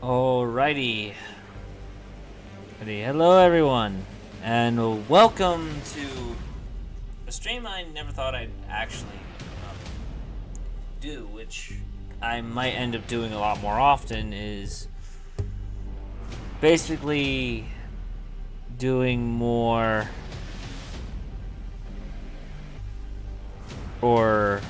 Alrighty. Hello everyone, and welcome to a stream I never thought I'd actually do, which I might end up doing a lot more often, is basically doing more or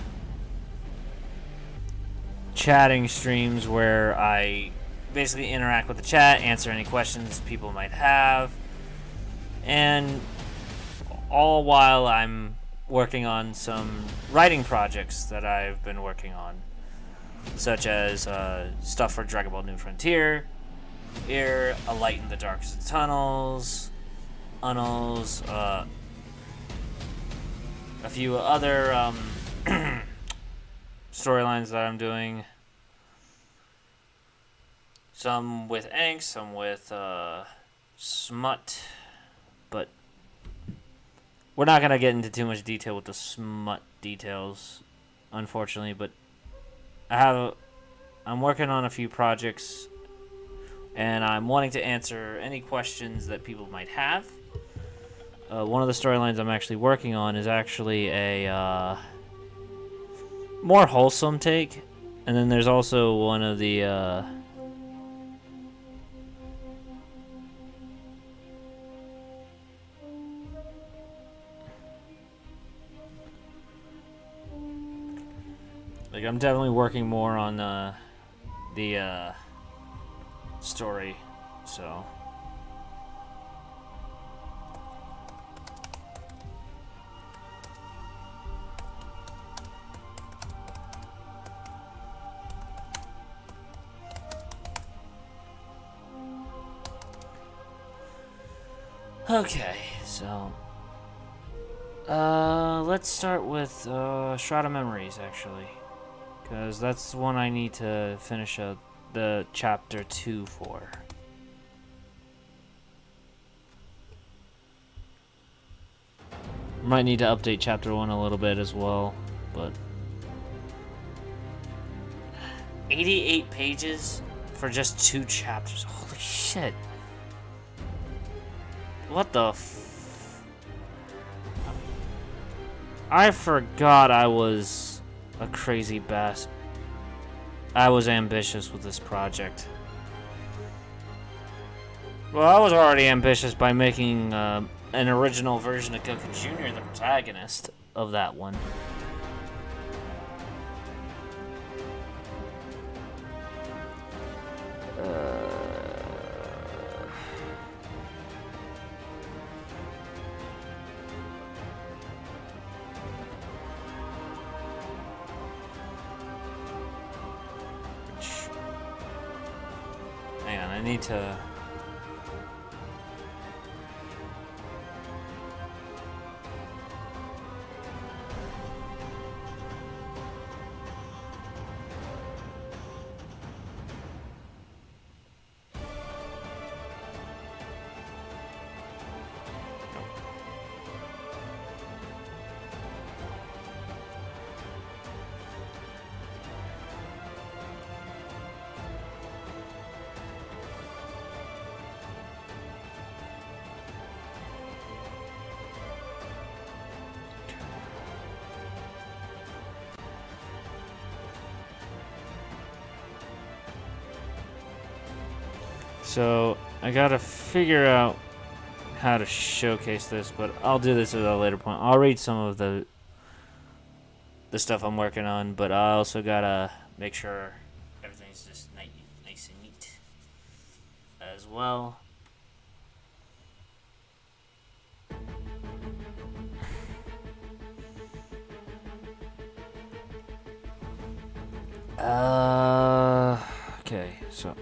chatting streams where I basically interact with the chat, answer any questions people might have, and all while I'm working on some writing projects that I've been working on, such as stuff for Dragon Ball New Frontier, A Light in the Darkest Tunnels, Unnals, a few other storylines that I'm doing. Some with angst, some with smut, but we're not gonna get into too much detail with the smut details, unfortunately. But I'm working on a few projects, and I'm wanting to answer any questions that people might have. One of the storylines I'm actually working on is actually a more wholesome take, and then there's also one of the I'm definitely working more on the story, so. Okay, so let's start with Shroud of Memories, actually, because that's the one I need to finish the chapter 2 for. Might need to update chapter 1 a little bit as well, but 88 pages for just 2 chapters. Holy shit. What the I forgot I was a crazy bastard. I was ambitious with this project. Well, I was already ambitious by making an original version of Goku Jr. the protagonist of that one. Hang on, I need to... So, I gotta figure out how to showcase this, but I'll do this at a later point. I'll read some of the stuff I'm working on, but I also gotta make sure everything's just nice and neat as well. Okay, so...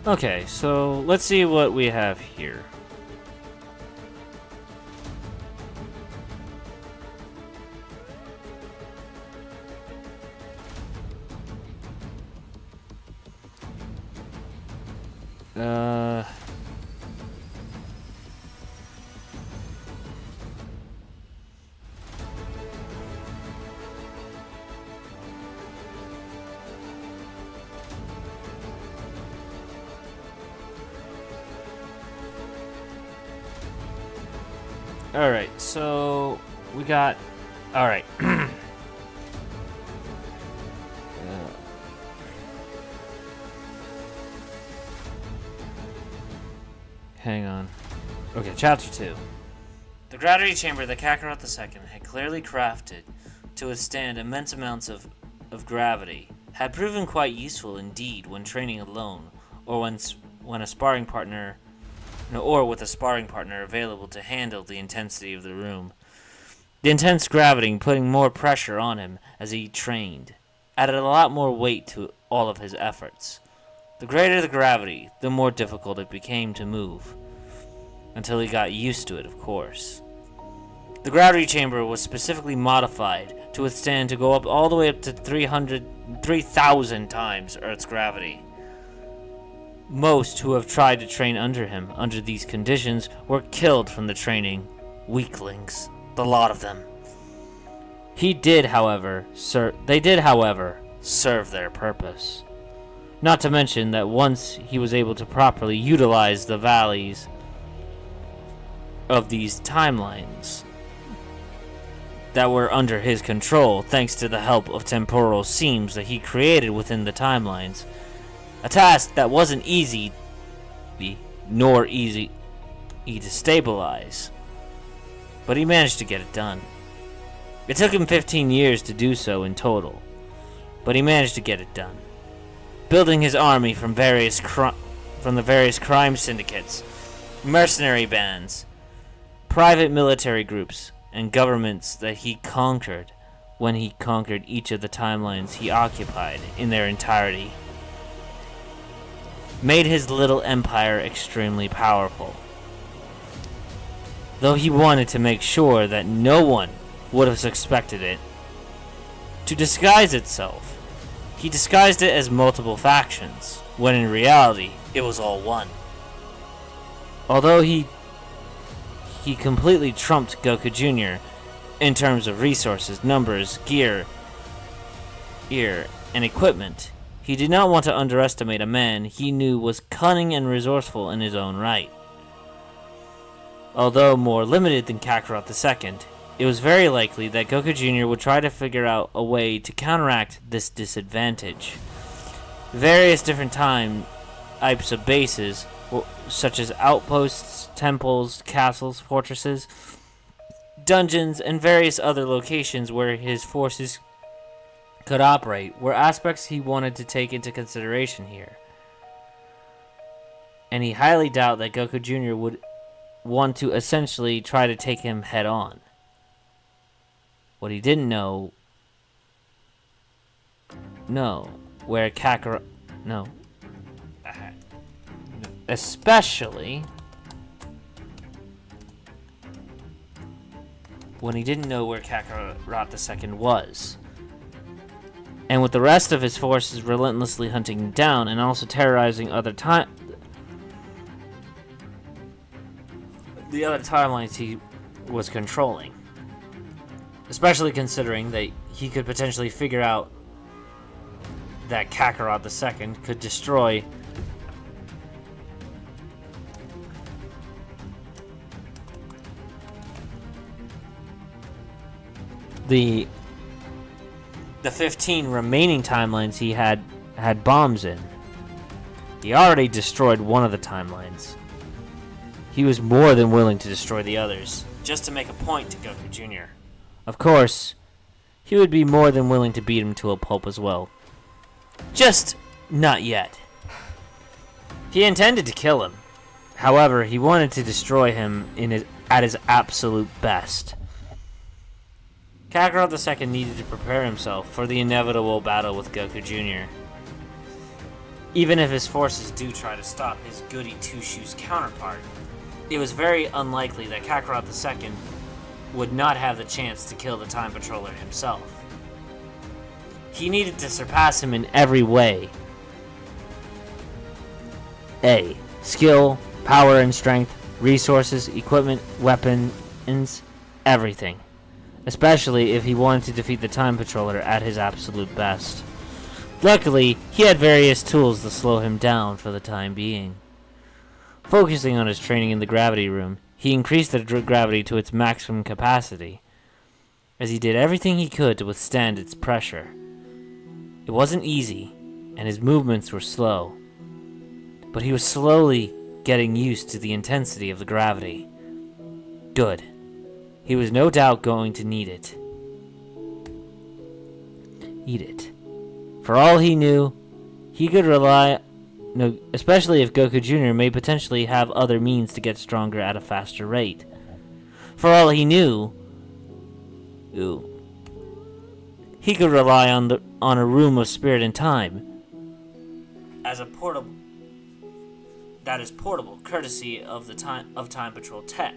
Okay, so let's see what we have here. Alright, so we got... Alright. Hang on. Okay, Chapter 2. The gravity chamber that Kakarot II had clearly crafted to withstand immense amounts of gravity had proven quite useful indeed when training alone, or when a sparring partner... or with a sparring partner available to handle the intensity of the room. The intense gravity putting more pressure on him as he trained added a lot more weight to all of his efforts. The greater the gravity, the more difficult it became to move. Until he got used to it, of course. The gravity chamber was specifically modified to withstand to go up all the way up to 3,000 times Earth's gravity. Most who have tried to train under him, under these conditions, were killed from the training. Weaklings. The lot of them. They did, however, serve their purpose. Not to mention that once he was able to properly utilize the valleys of these timelines that were under his control, thanks to the help of temporal seams that he created within the timelines, a task that wasn't easy nor easy to stabilize. But he managed to get it done. It took him 15 years to do so in total, but he managed to get it done. Building his army from the various crime syndicates, mercenary bands, private military groups, and governments that he conquered when he conquered each of the timelines he occupied in their entirety, made his little empire extremely powerful. Though he wanted to make sure that no one would have suspected it to disguise itself, he disguised it as multiple factions, when in reality, it was all one. Although he completely trumped Goku Jr. in terms of resources, numbers, gear, and equipment, he did not want to underestimate a man he knew was cunning and resourceful in his own right. Although more limited than Kakarot II, it was very likely that Goku Jr. would try to figure out a way to counteract this disadvantage. Various different types of bases, such as outposts, temples, castles, fortresses, dungeons, and various other locations where his forces could operate, were aspects he wanted to take into consideration here. And he highly doubted that Goku Jr. would want to essentially try to take him head on. What he didn't know, where Kakarot, especially when he didn't know where Kakarot II was. And with the rest of his forces relentlessly hunting him down and also terrorizing the other timelines he was controlling. Especially considering that he could potentially figure out that Kakarot II could destroy the 15 remaining timelines he had bombs in. He already destroyed one of the timelines. He was more than willing to destroy the others, just to make a point to Goku Jr. Of course, he would be more than willing to beat him to a pulp as well. Just not yet. He intended to kill him. However, he wanted to destroy him at his absolute best. Kakarot II needed to prepare himself for the inevitable battle with Goku Jr. Even if his forces do try to stop his goody two-shoes counterpart, it was very unlikely that Kakarot II would not have the chance to kill the Time Patroller himself. He needed to surpass him in every way. A. Skill, power and strength, resources, equipment, weapons, everything. Especially if he wanted to defeat the Time Patroller at his absolute best. Luckily, he had various tools to slow him down for the time being. Focusing on his training in the gravity room, he increased the gravity to its maximum capacity, as he did everything he could to withstand its pressure. It wasn't easy, and his movements were slow, but he was slowly getting used to the intensity of the gravity. Good. He was no doubt going to need it. Eat it. For all he knew, he could rely... No, especially if Goku Jr. may potentially have other means to get stronger at a faster rate. For all he knew... he could rely on a room of spirit and time. As a portable... That is portable, courtesy of Time Patrol tech.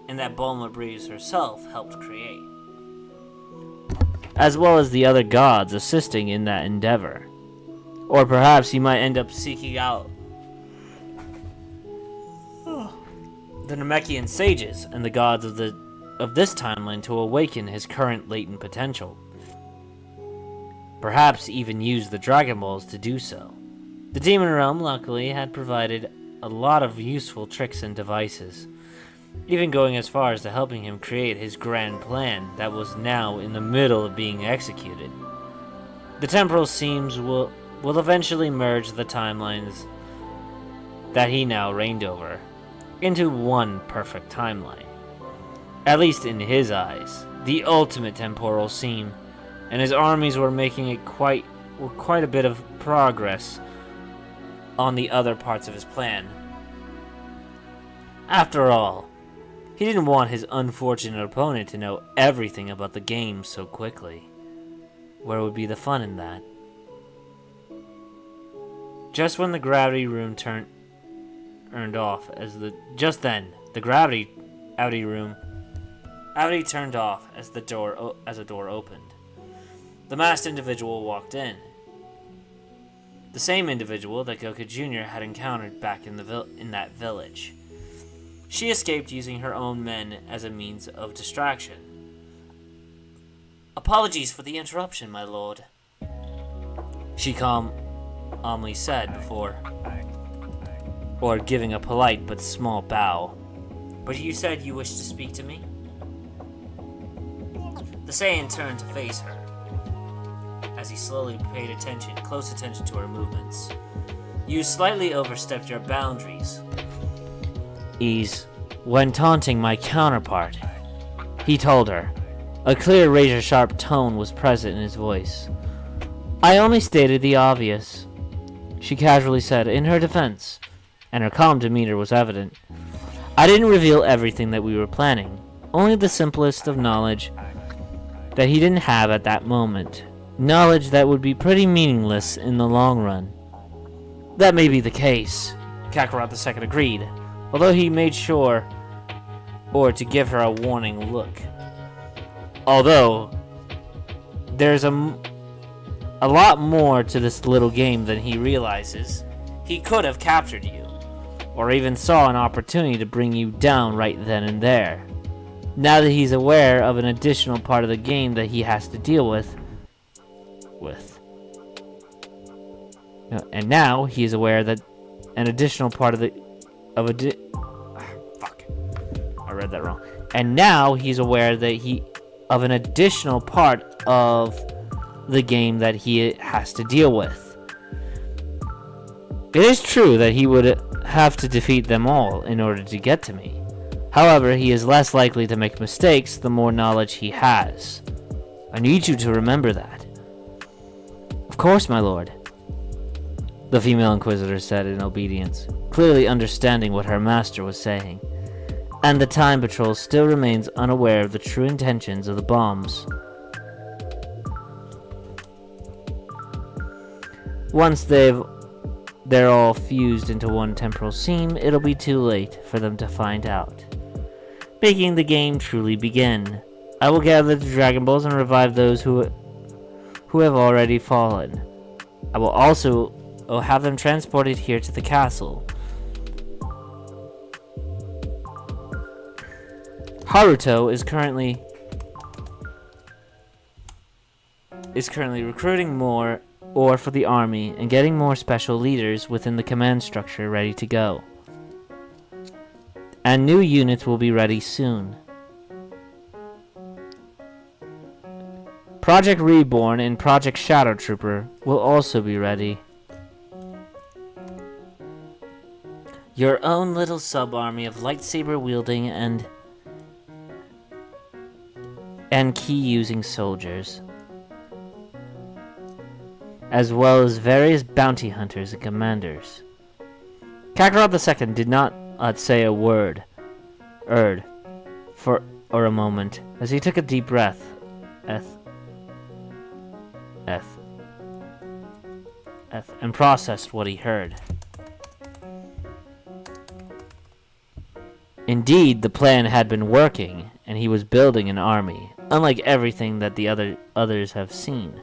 And that Bulma Breeze herself helped create. As well as the other gods assisting in that endeavor. Or perhaps he might end up seeking out the Namekian sages and the gods of this timeline to awaken his current latent potential. Perhaps even use the Dragon Balls to do so. The Demon Realm, luckily, had provided a lot of useful tricks and devices, even going as far as to helping him create his grand plan that was now in the middle of being executed. The temporal seams will eventually merge the timelines that he now reigned over into one perfect timeline. At least in his eyes, the ultimate temporal seam, and his armies were making it quite a bit of progress on the other parts of his plan. After all, he didn't want his unfortunate opponent to know everything about the game so quickly. Where would be the fun in that? Just when the gravity room turned off the gravity turned off as a door opened. The masked individual walked in. The same individual that Goku Jr. had encountered back in that village. She escaped using her own men as a means of distraction. Apologies for the interruption, my lord, she calmly said before giving a polite but small bow. But you said you wished to speak to me? The Saiyan turned to face her, as he slowly paid close attention to her movements. You slightly overstepped your boundaries. When taunting my counterpart, he told her. A clear, razor-sharp tone was present in his voice. I only stated the obvious, she casually said in her defense, and her calm demeanor was evident. I didn't reveal everything that we were planning, only the simplest of knowledge that he didn't have at that moment. Knowledge that would be pretty meaningless in the long run. That may be the case, Kakarot II agreed, although he made sure to give her a warning look. Although, there's a lot more to this little game than he realizes. He could have captured you, or even saw an opportunity to bring you down right then and there. Now that he's aware of an additional part of the game that he has to deal with. And now he is aware that an additional part I read that wrong. And now he's aware of an additional part of the game that he has to deal with. It is true that he would have to defeat them all in order to get to me. However, he is less likely to make mistakes the more knowledge he has. I need you to remember that. Of course, my lord, the female Inquisitor said in obedience, clearly understanding what her master was saying. And the Time Patrol still remains unaware of the true intentions of the bombs. Once they're all fused into one temporal seam, it'll be too late for them to find out, making the game truly begin. I will gather the Dragon Balls and revive those who have already fallen. I will also have them transported here to the castle. Haruto is currently recruiting more ore for the army and getting more special leaders within the command structure ready to go. And new units will be ready soon. Project Reborn and Project Shadow Trooper will also be ready. Your own little sub-army of lightsaber-wielding and key-using soldiers, as well as various bounty hunters and commanders. Kakarot II did not say a word for a moment as he took a deep breath. And processed what he heard. Indeed, the plan had been working, and he was building an army, unlike everything that the others have seen.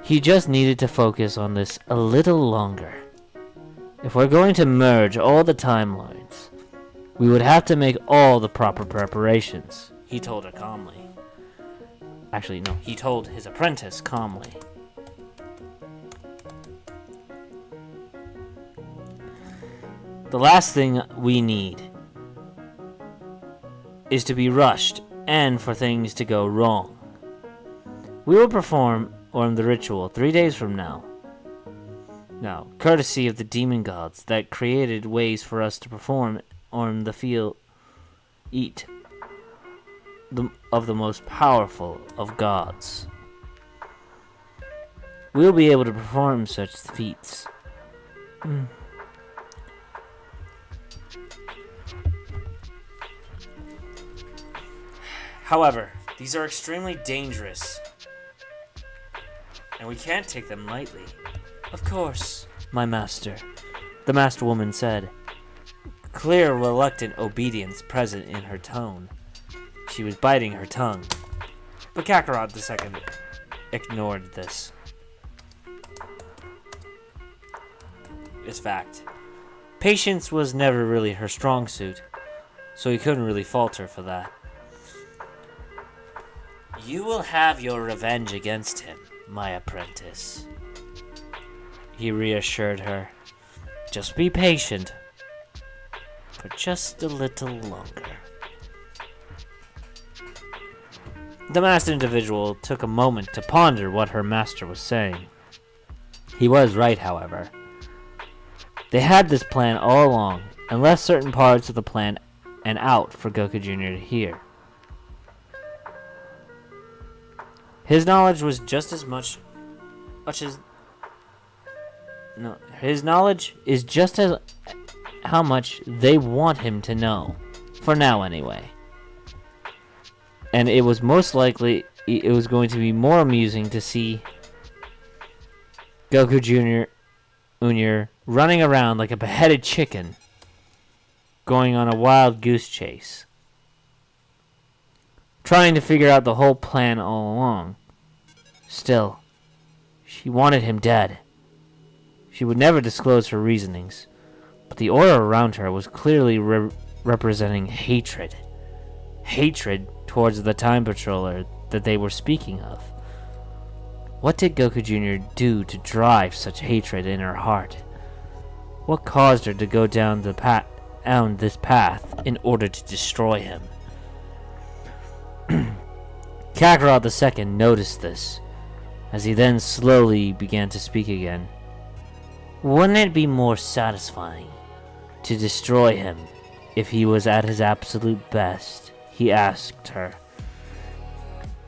He just needed to focus on this a little longer. If we're going to merge all the timelines, we would have to make all the proper preparations, he told her calmly. Actually, no, he told his apprentice calmly. The last thing we need is to be rushed and for things to go wrong. We will perform the ritual 3 days from now. Now, courtesy of the demon gods that created ways for us to perform of the most powerful of gods. We'll be able to perform such feats. However, these are extremely dangerous, and we can't take them lightly. Of course, my master, the masked woman said, clear reluctant obedience present in her tone. She was biting her tongue, but Kakarot II ignored this fact. Patience was never really her strong suit, so he couldn't really fault her for that. You will have your revenge against him, my apprentice, he reassured her. Just be patient for just a little longer. The masked individual took a moment to ponder what her master was saying. He was right, however. They had this plan all along, and left certain parts of the plan out for Goku Jr. to hear. His knowledge was his knowledge is just as how much they want him to know, for now anyway. And it was most likely it was going to be more amusing to see Goku Jr. running around like a beheaded chicken, going on a wild goose chase, trying to figure out the whole plan all along. Still, she wanted him dead. She would never disclose her reasonings, but the aura around her was clearly representing hatred. Hatred towards the Time Patroller that they were speaking of. What did Goku Jr. do to drive such hatred in her heart? What caused her to go down this path in order to destroy him? Kakarot II noticed this, as he then slowly began to speak again. Wouldn't it be more satisfying to destroy him if he was at his absolute best? He asked her,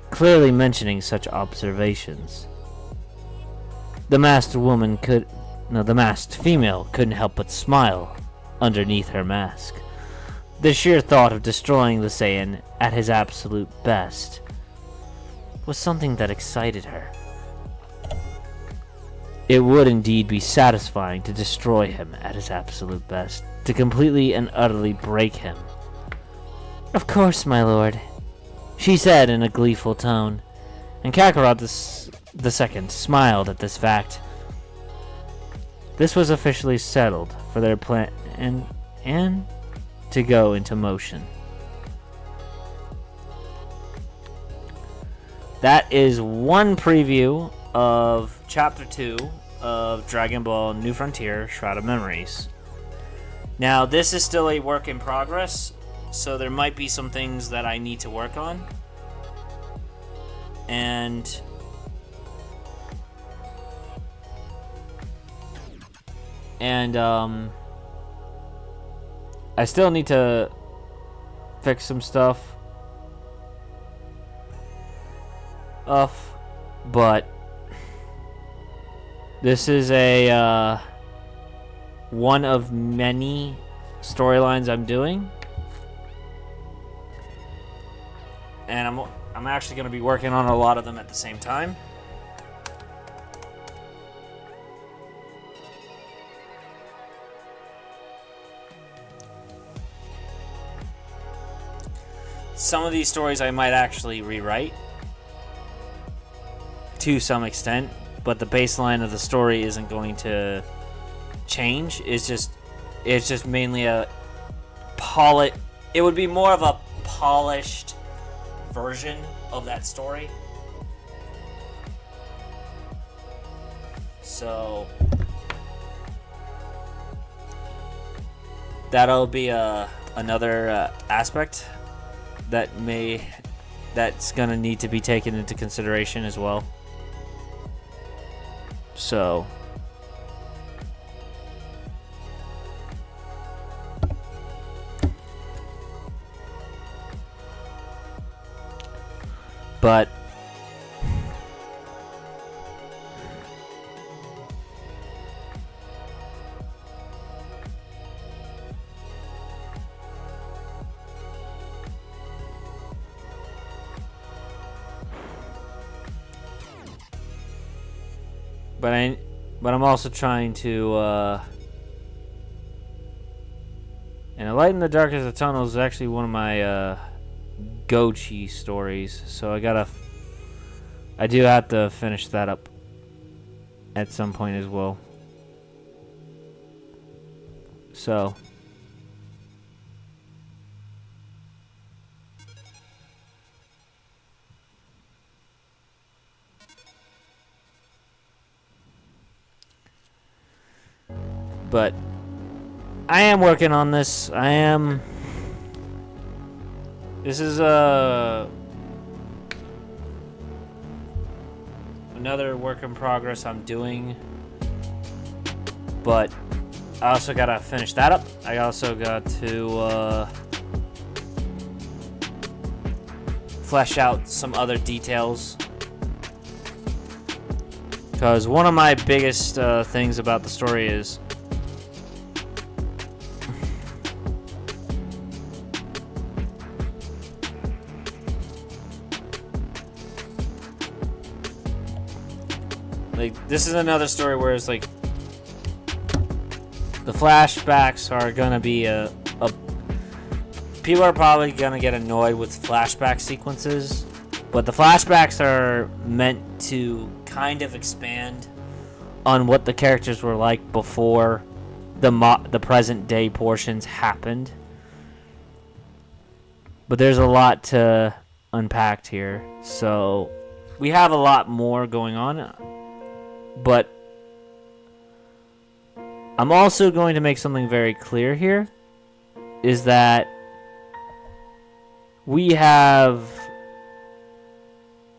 clearly mentioning such observations. The masked female couldn't help but smile underneath her mask. The sheer thought of destroying the Saiyan at his absolute best was something that excited her. It would indeed be satisfying to destroy him at his absolute best, to completely and utterly break him. Of course, my lord, she said in a gleeful tone, and Kakarot the second smiled at this fact. This was officially settled for their plan and to go into motion. That is one preview of Chapter 2 of Dragon Ball New Frontier Shroud of Memories. Now, this is still a work in progress, so there might be some things that I need to work on. And I still need to fix some stuff. But this is a one of many storylines I'm doing, and I'm actually going to be working on a lot of them at the same time. Some of these stories I might actually rewrite to some extent, but the baseline of the story isn't going to change. It's just mainly a it would be more of a polished version of that story. So that'll be another aspect that's gonna need to be taken into consideration as well. So but I'm also trying to and A Light in the Darkest of the Tunnel is actually one of my Gochi stories, so I do have to finish that up at some point as well. So but I am working on this. This is another work in progress I'm doing, but I also gotta finish that up. I also got to flesh out some other details, because one of my biggest things about the story is like, this is another story where it's like the flashbacks are gonna be people are probably gonna get annoyed with flashback sequences, but the flashbacks are meant to kind of expand on what the characters were like before the present day portions happened. But there's a lot to unpack here, so we have a lot more going on. But I'm also going to make something very clear here, is that we have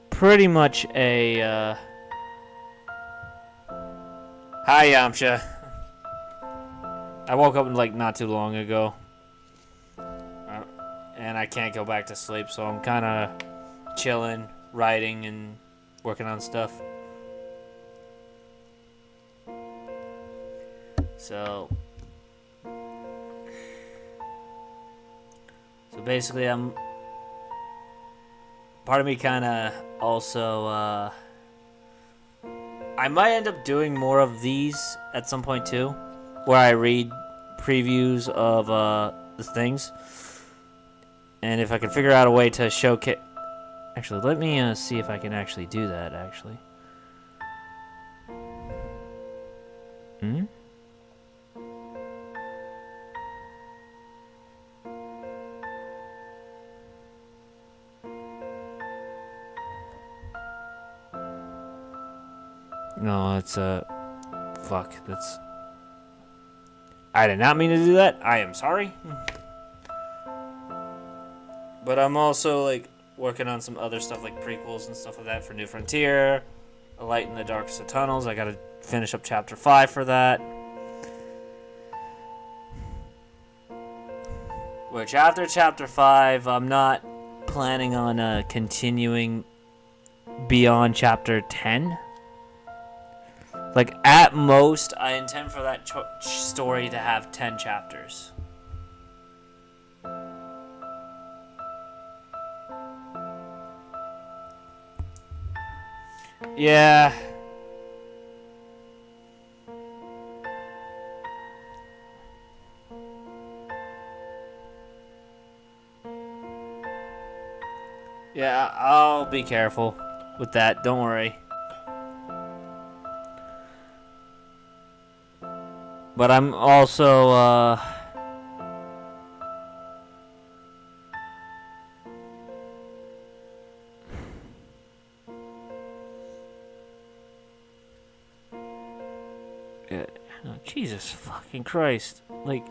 pretty much a hi, Yamcha. I woke up like not too long ago, and I can't go back to sleep, so I'm kind of chilling, writing, and working on stuff. So basically, part of me kind of also, I I might end up doing more of these at some point too, where I read previews of the things. And if I can figure out a way to showcase... Actually, let me see if I can actually do that, actually. Hmm? No, it's fuck, that's... I did not mean to do that. I am sorry. But I'm also, like, working on some other stuff, like prequels and stuff like that for New Frontier. A Light in the Darkest of Tunnels. I gotta finish up Chapter 5 for that. Which, after Chapter 5, I'm not planning on continuing beyond Chapter 10. Like, at most, I intend for that story to have 10 chapters. Yeah. Yeah, I'll be careful with that. Don't worry. But I'm also, yeah, oh, Jesus fucking Christ. Like,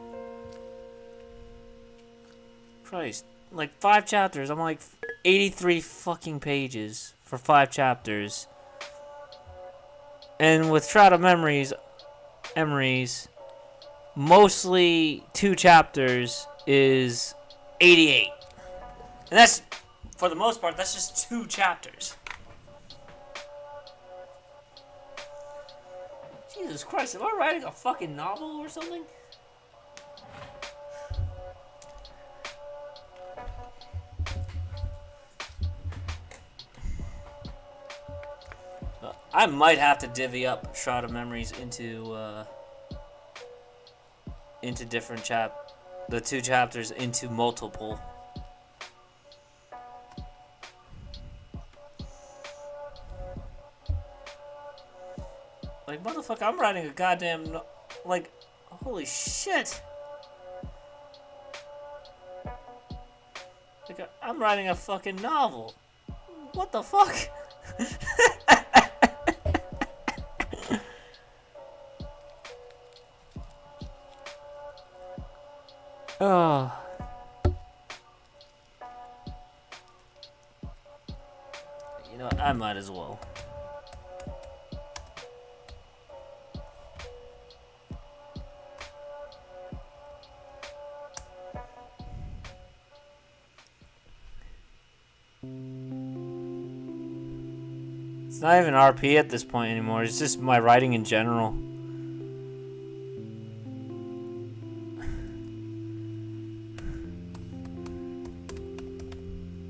Christ. Like, 5 chapters. I'm like 83 fucking pages for 5 chapters. And with Shroud of Memories, mostly 2 chapters is 88. And that's, for the most part, that's just 2 chapters. Jesus Christ, am I writing a fucking novel or something? I might have to divvy up Shroud of Memories into different the 2 chapters into multiple. Like, motherfucker, I'm writing a goddamn like, holy shit. Like, I'm writing a fucking novel. What the fuck? Oh. You know what? I might as well. It's not even RP at this point anymore. It's just my writing in general.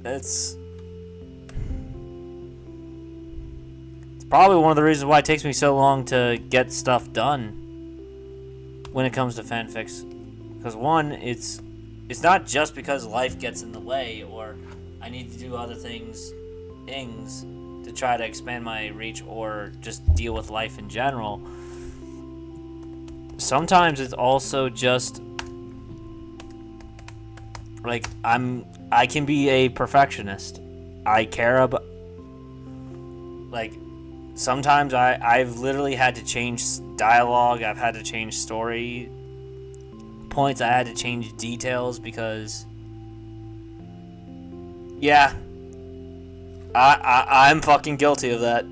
It's probably one of the reasons why it takes me so long to get stuff done when it comes to fanfics. Because one, it's not just because life gets in the way or I need to do other things to try to expand my reach or just deal with life in general. Sometimes it's also just like I can be a perfectionist. I care about, like, sometimes I've literally had to change dialogue. I've had to change story points. I had to change details because, yeah, I'm fucking guilty of that.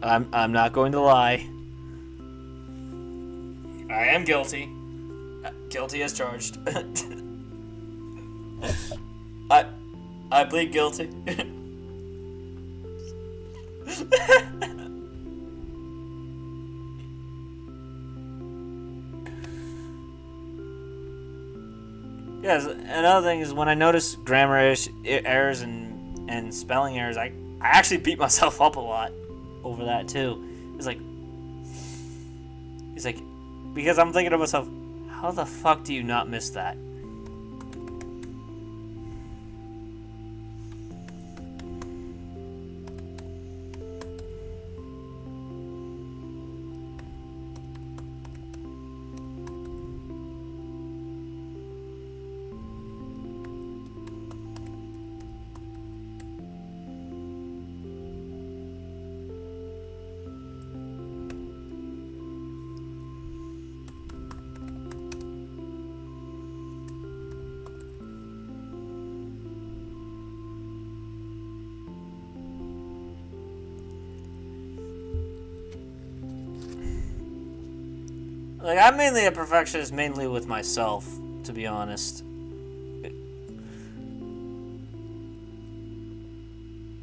I'm not going to lie. I am guilty. Guilty as charged. I plead guilty. Yes, another thing is when I notice grammar errors and spelling errors, I actually beat myself up a lot over that too. It's like, He's like, because I'm thinking to myself, how the fuck do you not miss that? Like, I'm mainly a perfectionist, mainly with myself, to be honest.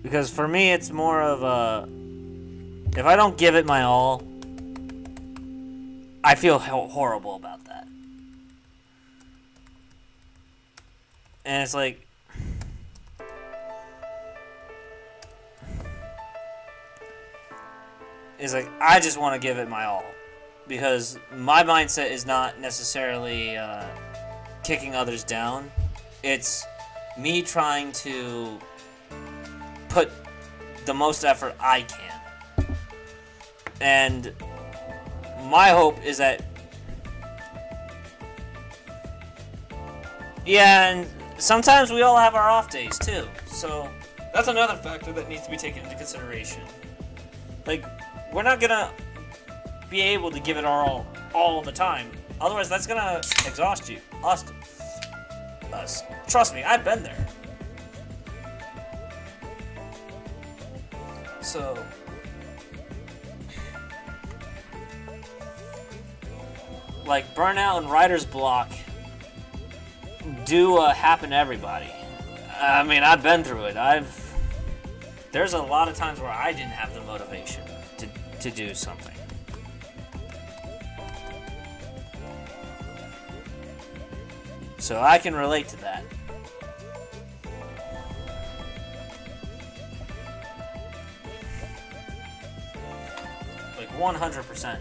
Because for me, it's more of a... If I don't give it my all, I feel horrible about that. And it's like... It's like, I just want to give it my all. Because my mindset is not necessarily kicking others down. It's me trying to put the most effort I can. And my hope is that... Yeah, and sometimes we all have our off days, too. So that's another factor that needs to be taken into consideration. Like, we're not gonna be able to give it our all the time. Otherwise, that's gonna exhaust you. Us. Trust me, I've been there. So, like, burnout and writer's block do happen to everybody. I mean, I've been through it. There's a lot of times where I didn't have the motivation to do something. So I can relate to that. Like 100%.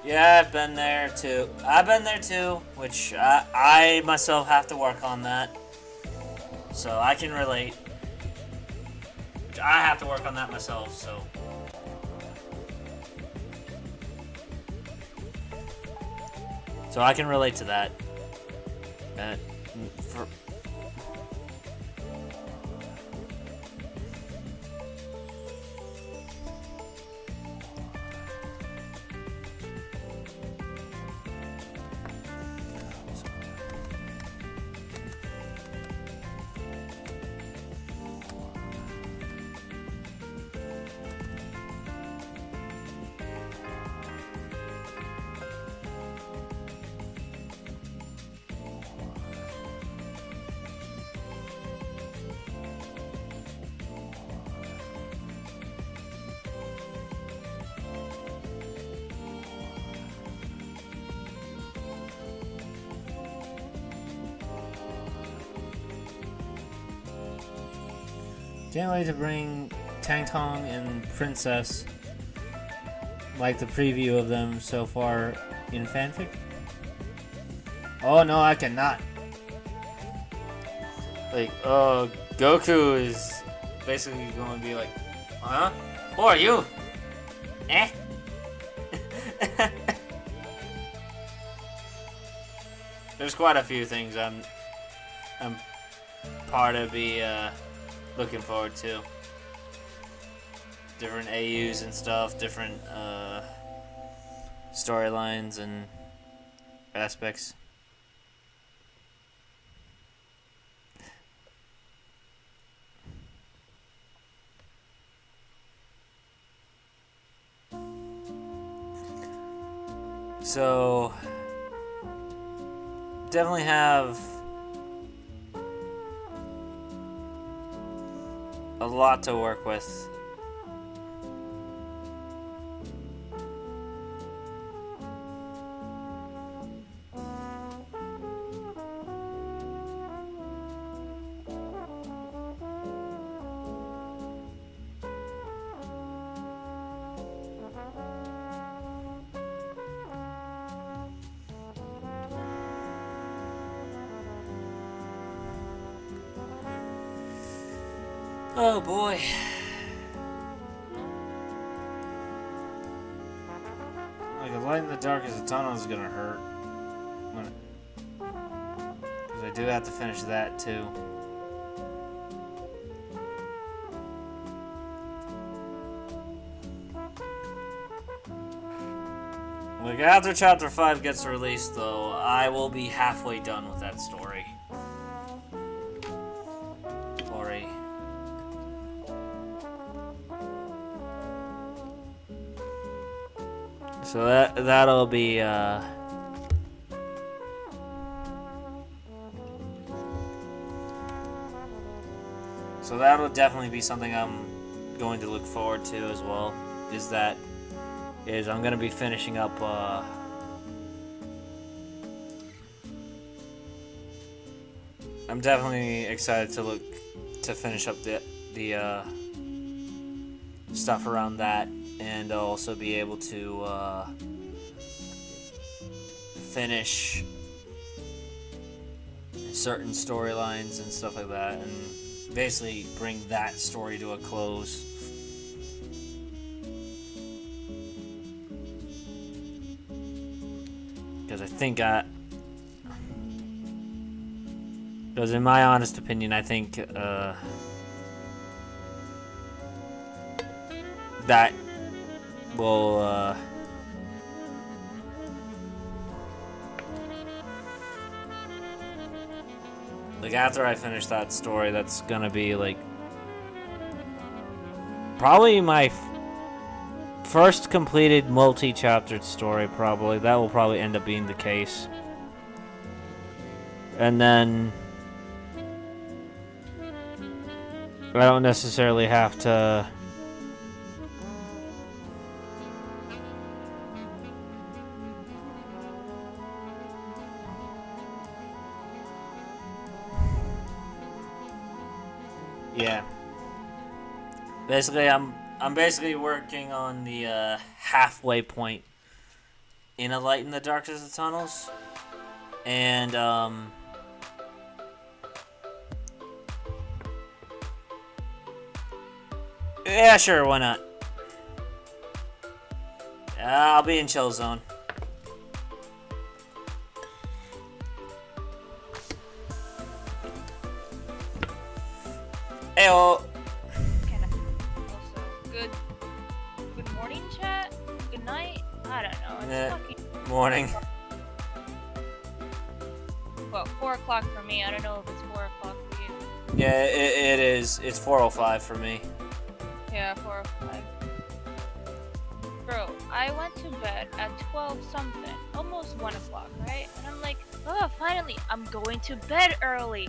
Yeah, I've been there too. Which I myself have to work on that. So I can relate. I have to work on that myself, so. So I can relate to that. Can't wait to bring Tang Tong and Princess, like the preview of them so far in fanfic. Oh no, I cannot. Like, Goku is basically going to be like, huh? Who are you? Eh? There's quite a few things I'm part of be looking forward to. Different AUs and stuff, different storylines and aspects. So definitely have a lot to work with. Oh boy. Like a light in the dark as a tunnel is gonna hurt. Because I do have to finish that too. Like after chapter 5 gets released though, I will be halfway done with that story. So that'll be so that'll definitely be something I'm going to look forward to as well. Is I'm gonna be finishing up I'm definitely excited to finish up the stuff around that. And I'll also be able to finish certain storylines and stuff like that, and basically bring that story to a close. Because because in my honest opinion, I think that will like after I finish that story, that's gonna be like probably my first completed multi-chaptered story. Probably that will probably end up being the case, and then I don't necessarily have to yeah. Basically, I'm basically working on the halfway point in A Light in the Darkness of Tunnels, and yeah, sure, why not? I'll be in chill zone. Hey, well. Good morning, chat. Good night. I don't know. It's fucking morning. Well, 4 o'clock for me. I don't know if it's 4 o'clock for you. Yeah, it is. It's 4:05 for me. Yeah, 4:05. Bro, I went to bed at 12 something, almost 1 o'clock, right? And I'm like, oh, finally, I'm going to bed early.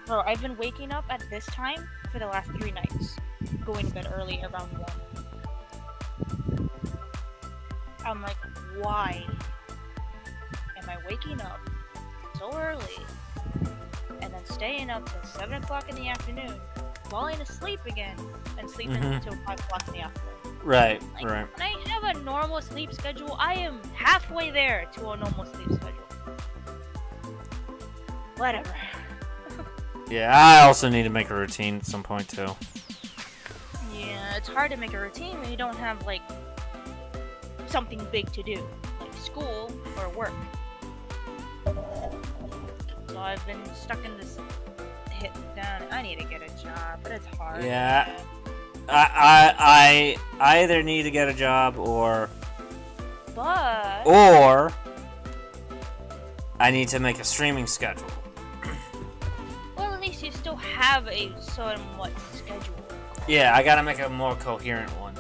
Bro, I've been waking up at this time for the last 3 nights. Going to bed early around 1. I'm like, why am I waking up so early and then staying up till 7 o'clock in the afternoon, falling asleep again, and sleeping until 5 o'clock in the afternoon? Right, like, right. When I have a normal sleep schedule, I am halfway there to a normal sleep schedule. Whatever. Yeah, I also need to make a routine at some point too. Yeah, it's hard to make a routine when you don't have like something big to do, like school or work. So I've been stuck in this hit down. I need to get a job, but it's hard. Yeah. I either need to get a job or I need to make a streaming schedule. Well, at least you still have a somewhat schedule. Yeah, I gotta make a more coherent one.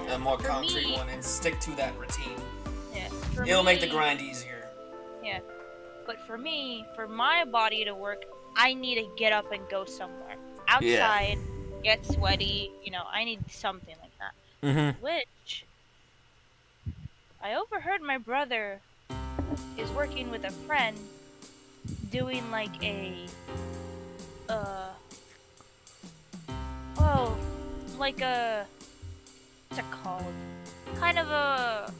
Yeah. A more concrete one and stick to that routine. Yeah. It'll make the grind easier. Yeah. But for me, for my body to work, I need to get up and go somewhere. Yeah. Outside, get sweaty, I need something like that. Mm-hmm. Which, I overheard my brother is working with a friend doing like uh, oh, like what's it called? Kind of a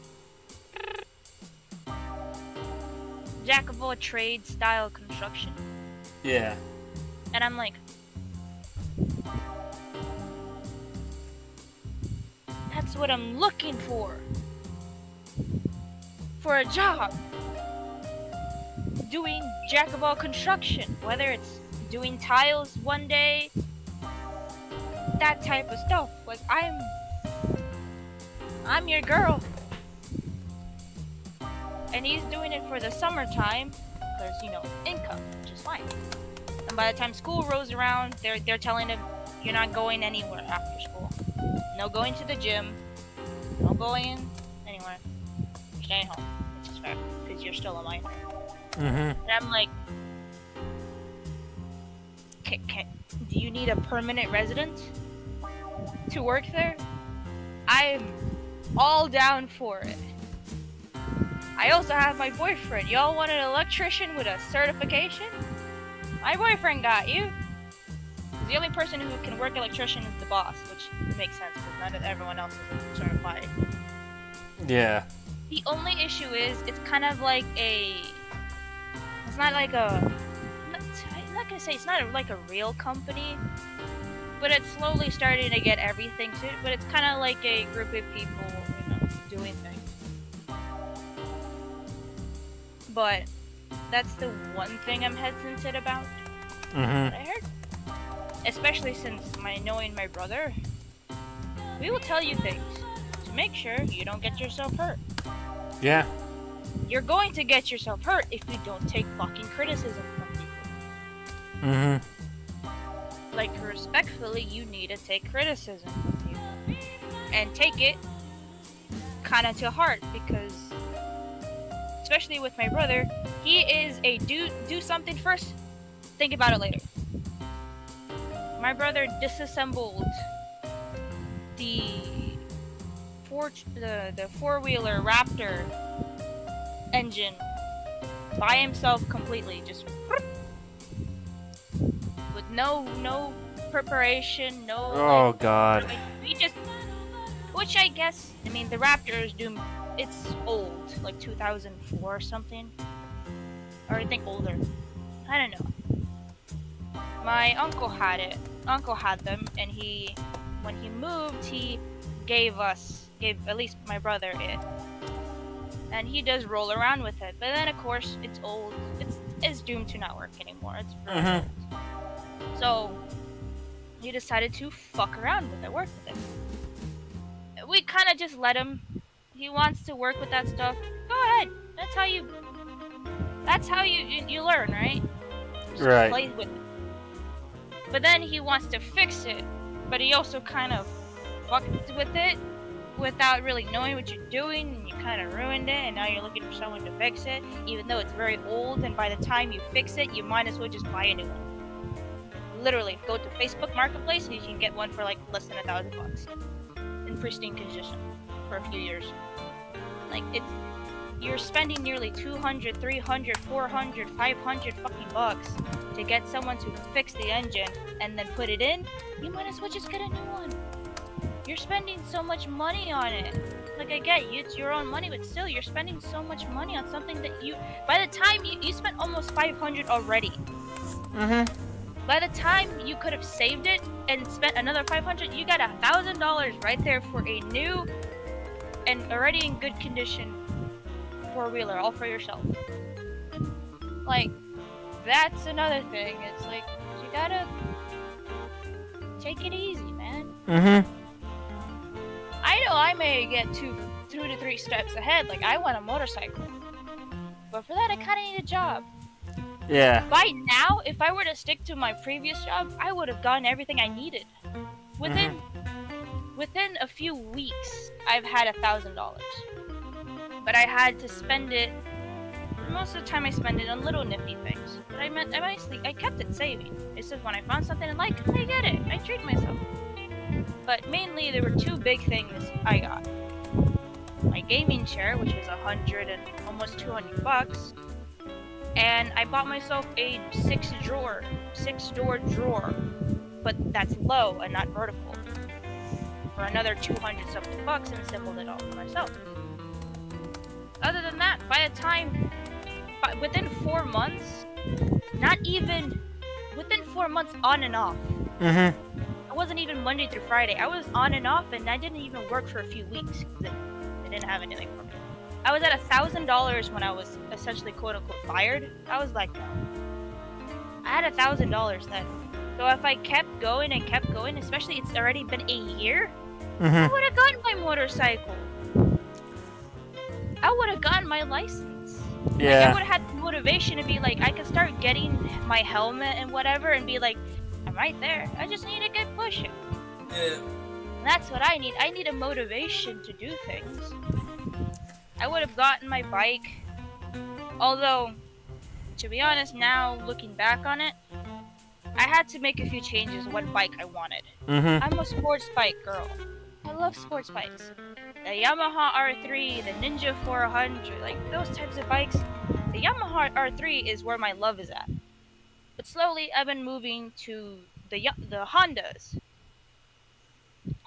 jack of all trades style construction. Yeah. And I'm like, that's what I'm looking for a job. Doing jack of all construction, whether it's doing tiles one day, that type of stuff. Like I'm your girl. And he's doing it for the summertime because, income, which is fine. And by the time school rolls around, they're telling him you're not going anywhere after school. No going to the gym. No going anywhere. You're staying home, which is fair because you're still a minor. Mm-hmm. And I'm like, do you need a permanent resident to work there? I'm all down for it. I also have my boyfriend. Y'all want an electrician with a certification? My boyfriend got you. The only person who can work electrician is the boss, which makes sense because not everyone else is certified. Yeah. The only issue is it's kind of like it's not like I'm not gonna say it's not like a real company, but it's slowly starting to get everything to it. But it's kind of like a group of people, doing things. But that's the one thing I'm hesitant about. Mm-hmm. But I heard, especially since knowing my brother, we will tell you things to make sure you don't get yourself hurt. Yeah. You're going to get yourself hurt if you don't take fucking criticism from people. Mm-hmm. Like, respectfully, you need to take criticism from people. And take it kind of to heart because, especially with my brother, he is a do something first, think about it later. My brother disassembled the four-wheeler Raptor engine by himself completely, just with no preparation, no. Oh God. We just, which I guess, the Raptor is doomed. It's old, like 2004 or something, or I think older. I don't know. My uncle had them, and when he moved, he gave at least my brother it, and he does roll around with it. But then, of course, it's old. It's doomed to not work anymore. It's really old. So he decided to fuck around with it, work with it. We kind of just let him. He wants to work with that stuff. Go ahead. That's how you learn, right? Just Right. play with it. But then he wants to fix it, but he also kind of fucked with it without really knowing what you're doing, and you kind of ruined it, and now you're looking for someone to fix it, even though it's very old, and by the time you fix it, you might as well just buy a new one. Literally, go to Facebook Marketplace and you can get one for like less than $1,000 in pristine condition for a few years. Like, you're spending nearly 200, 300, 400, 500 fucking bucks to get someone to fix the engine and then put it in. You might as well just get a new one. You're spending so much money on it. Like, I get you, it's your own money, but still, you're spending so much money on something that by the time you spent almost 500 already. Mm-hmm. By the time you could have saved it and spent another 500, you got $1,000 right there for a new and already in good condition four-wheeler, all for yourself. Like, that's another thing. It's like, you gotta take it easy, man. Mm-hmm. I know I may get 2 to 3 steps ahead, like I want a motorcycle. But for that, I kinda need a job. Yeah. By now, if I were to stick to my previous job, I would have gotten everything I needed. Within a few weeks, I've had $1,000. But I had to spend it most of the time I spend it on little nifty things. But I kept it saving. It says when I found something I like, I get it. I treat myself. But mainly there were two big things I got. My gaming chair, which was almost $200, and I bought myself a six-door drawer, but that's low and not vertical, for another 200 something bucks, and assembled it all for myself. Other than that, within 4 months, within 4 months on and off. Mm-hmm. It wasn't even Monday through Friday. I was on and off, and I didn't even work for a few weeks. They didn't have anything for me. I was at $1,000 when I was essentially quote unquote fired. I was like, no. I had $1,000 then. So if I kept going, especially it's already been a year, I would have gotten my motorcycle. I would have gotten my license. Yeah. Like, I would have had the motivation to be like, I could start getting my helmet and whatever, and be like, I'm right there. I just need to get pushing. Yeah. And that's what I need. I need a motivation to do things. I would have gotten my bike. Although, to be honest, now looking back on it, I had to make a few changes what bike I wanted. I'm a sports bike girl. I love sports bikes. The Yamaha R3, the Ninja 400, like those types of bikes. The Yamaha R3 is where my love is at. But slowly, I've been moving to the Hondas.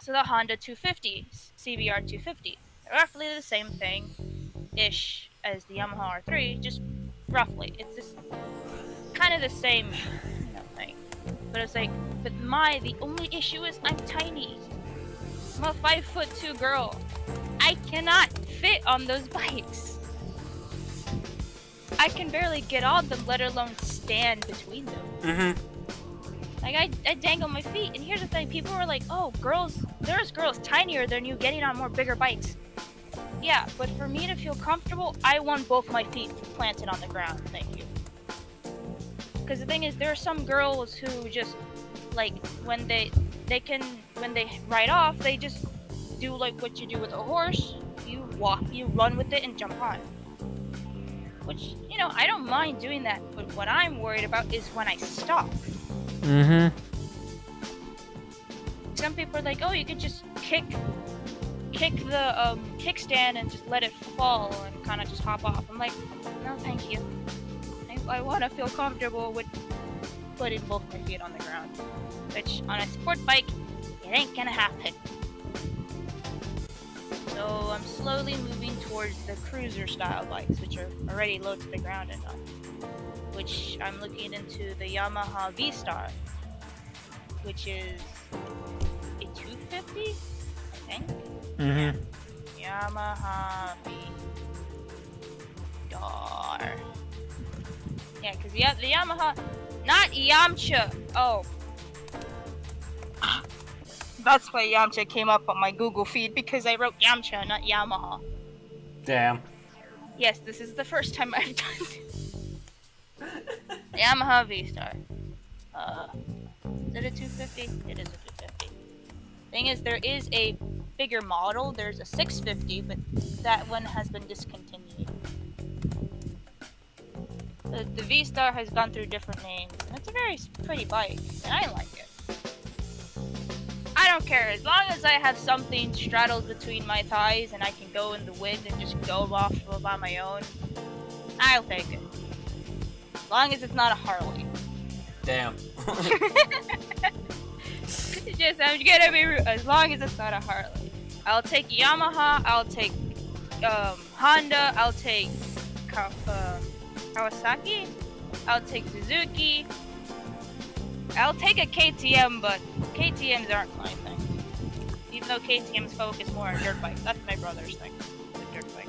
So the Honda 250, CBR 250, they're roughly the same thing-ish as the Yamaha R3, just roughly. It's just kind of the same, thing. But it's like, the only issue is I'm tiny. I'm a 5'2" girl. I cannot fit on those bikes. I can barely get on them, let alone stand between them. Like, I dangle my feet. And here's the thing, people are like, oh, there's girls tinier than you getting on more bigger bikes. Yeah, but for me to feel comfortable, I want both my feet planted on the ground, thank you. Because the thing is, there are some girls who just, like, when they ride off, they just do like what you do with a horse. You run with it and jump on. Which, I don't mind doing that, but what I'm worried about is when I stop. Some people are like, oh, you could just kick the kickstand and just let it fall and kind of just hop off. I'm like, no, thank you. I want to feel comfortable with putting both my feet on the ground. Which, on a sport bike, it ain't gonna happen. So I'm slowly moving towards the cruiser style bikes, which are already low to the ground enough. Which I'm looking into the Yamaha V-Star, which is a 250, I think. Yamaha V-Star. Yeah, because the Yamaha, not Yamcha. Oh. That's why Yamcha came up on my Google feed, because I wrote Yamcha, not Yamaha. Damn. Yes, this is the first time I've done this. Yamaha V-Star. Is it a 250? It is a 250. Thing is, there is a bigger model. There's a 650, but that one has been discontinued. The V-Star has gone through different names, and it's a very pretty bike, and I like it. I don't care, as long as I have something straddled between my thighs and I can go in the wind and just go off by my own, I'll take it. As long as it's not a Harley. Damn. I'm gonna be rude. As long as it's not a Harley. I'll take Yamaha, I'll take Honda, I'll take Kawasaki, I'll take Suzuki, I'll take a KTM, but KTMs aren't my thing. Even though KTMs focus more on dirt bikes. That's my brother's thing, the dirt bike.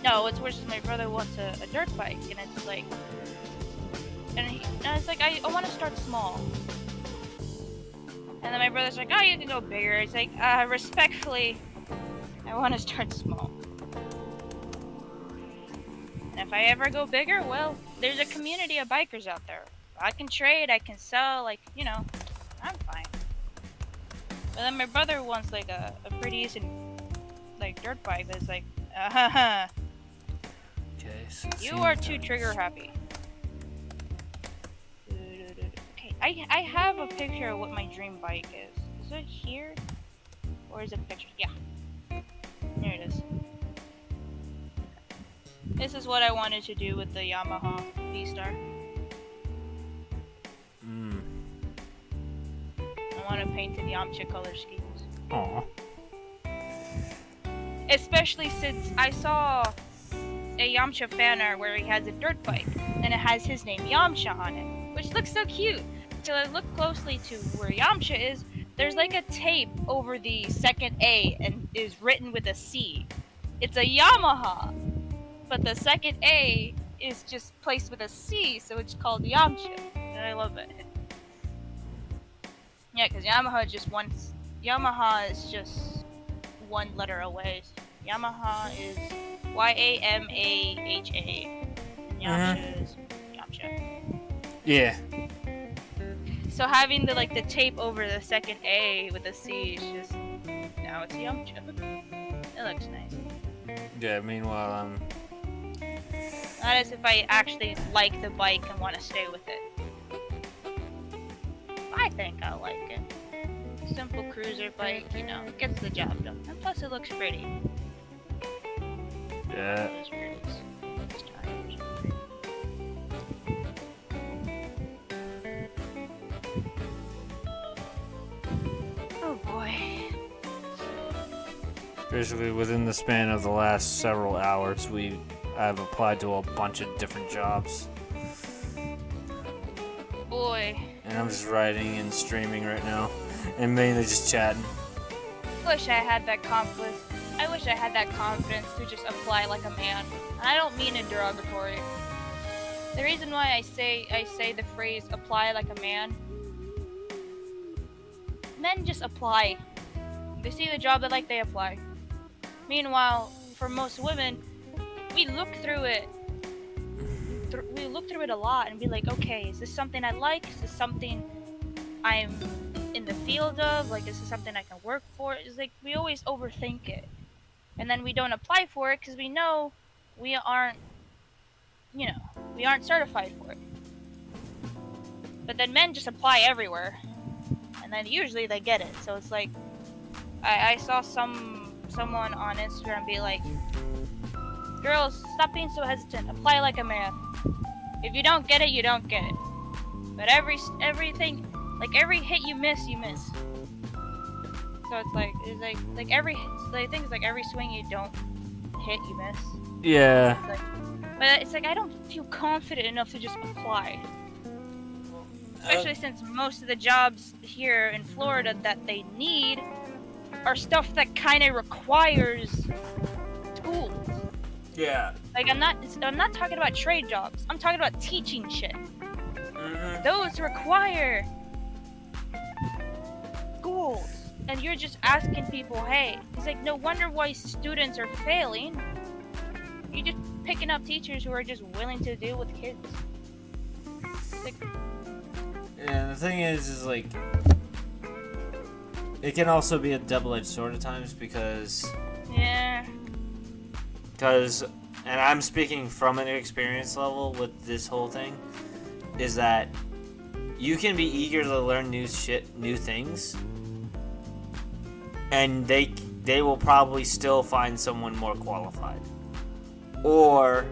No, what's worse is my brother wants a dirt bike, and it's like... And it's like, I want to start small. And then my brother's like, oh, you can go bigger. It's like, respectfully, I want to start small. And if I ever go bigger, well, there's a community of bikers out there. I can trade, I can sell, like, I'm fine. But then my brother wants, like, a pretty decent, like, dirt bike that's like, Okay, so You are too trigger happy. Okay, I have a picture of what my dream bike is. Is it here? Or is it a picture? Yeah. There it is. This is what I wanted to do with the Yamaha V-Star. I want to paint in Yamcha color schemes. Aw. Especially since I saw a Yamcha fan art where he has a dirt bike and it has his name Yamcha on it, which looks so cute. So I look closely to where Yamcha is. There's like a tape over the second A and is written with a C. It's a Yamaha, but the second A is just placed with a C, so it's called Yamcha, and I love it. Yeah, because Yamaha is just one letter away. Yamaha is Yamaha. Yamcha is Yamcha. Yeah. So having the tape over the second A with a C is just now it's Yamcha. It looks nice. Yeah. Meanwhile, Not as if I actually like the bike and want to stay with it. I think I like it. Simple cruiser bike, gets the job done. And plus it looks pretty. Yeah. Oh boy. Basically, within the span of the last several hours, I've applied to a bunch of different jobs. Boy. And I'm just writing and streaming right now, and mainly just chatting. Wish I had that confidence. I wish I had that confidence to just apply like a man. And I don't mean it derogatory. The reason why I say the phrase "apply like a man," men just apply. They see the job they like, they apply. Meanwhile, for most women, we look through it. We look through it a lot and be like, okay, is this something I like? Is this something I'm in the field of? Like, is this something I can work for? It's like we always overthink it, and then we don't apply for it because we know we aren't certified for it. But then men just apply everywhere, and then usually they get it. So it's like I saw someone on Instagram be like, girls, stop being so hesitant, apply like a man. If you don't get it, you don't get it. But everything, like every hit you miss, you miss. So it's like every swing you don't hit, you miss. Yeah. But it's like I don't feel confident enough to just apply. Especially since most of the jobs here in Florida that they need are stuff that kind of requires tools. Yeah. Like I'm not talking about trade jobs. I'm talking about teaching shit. Mm-hmm. Those require schools. And you're just asking people, hey, it's like no wonder why students are failing. You're just picking up teachers who are just willing to deal with kids. Like, yeah, the thing is like it can also be a double-edged sword at times because and I'm speaking from an experience level with this whole thing, is that you can be eager to learn new things, and they will probably still find someone more qualified. Or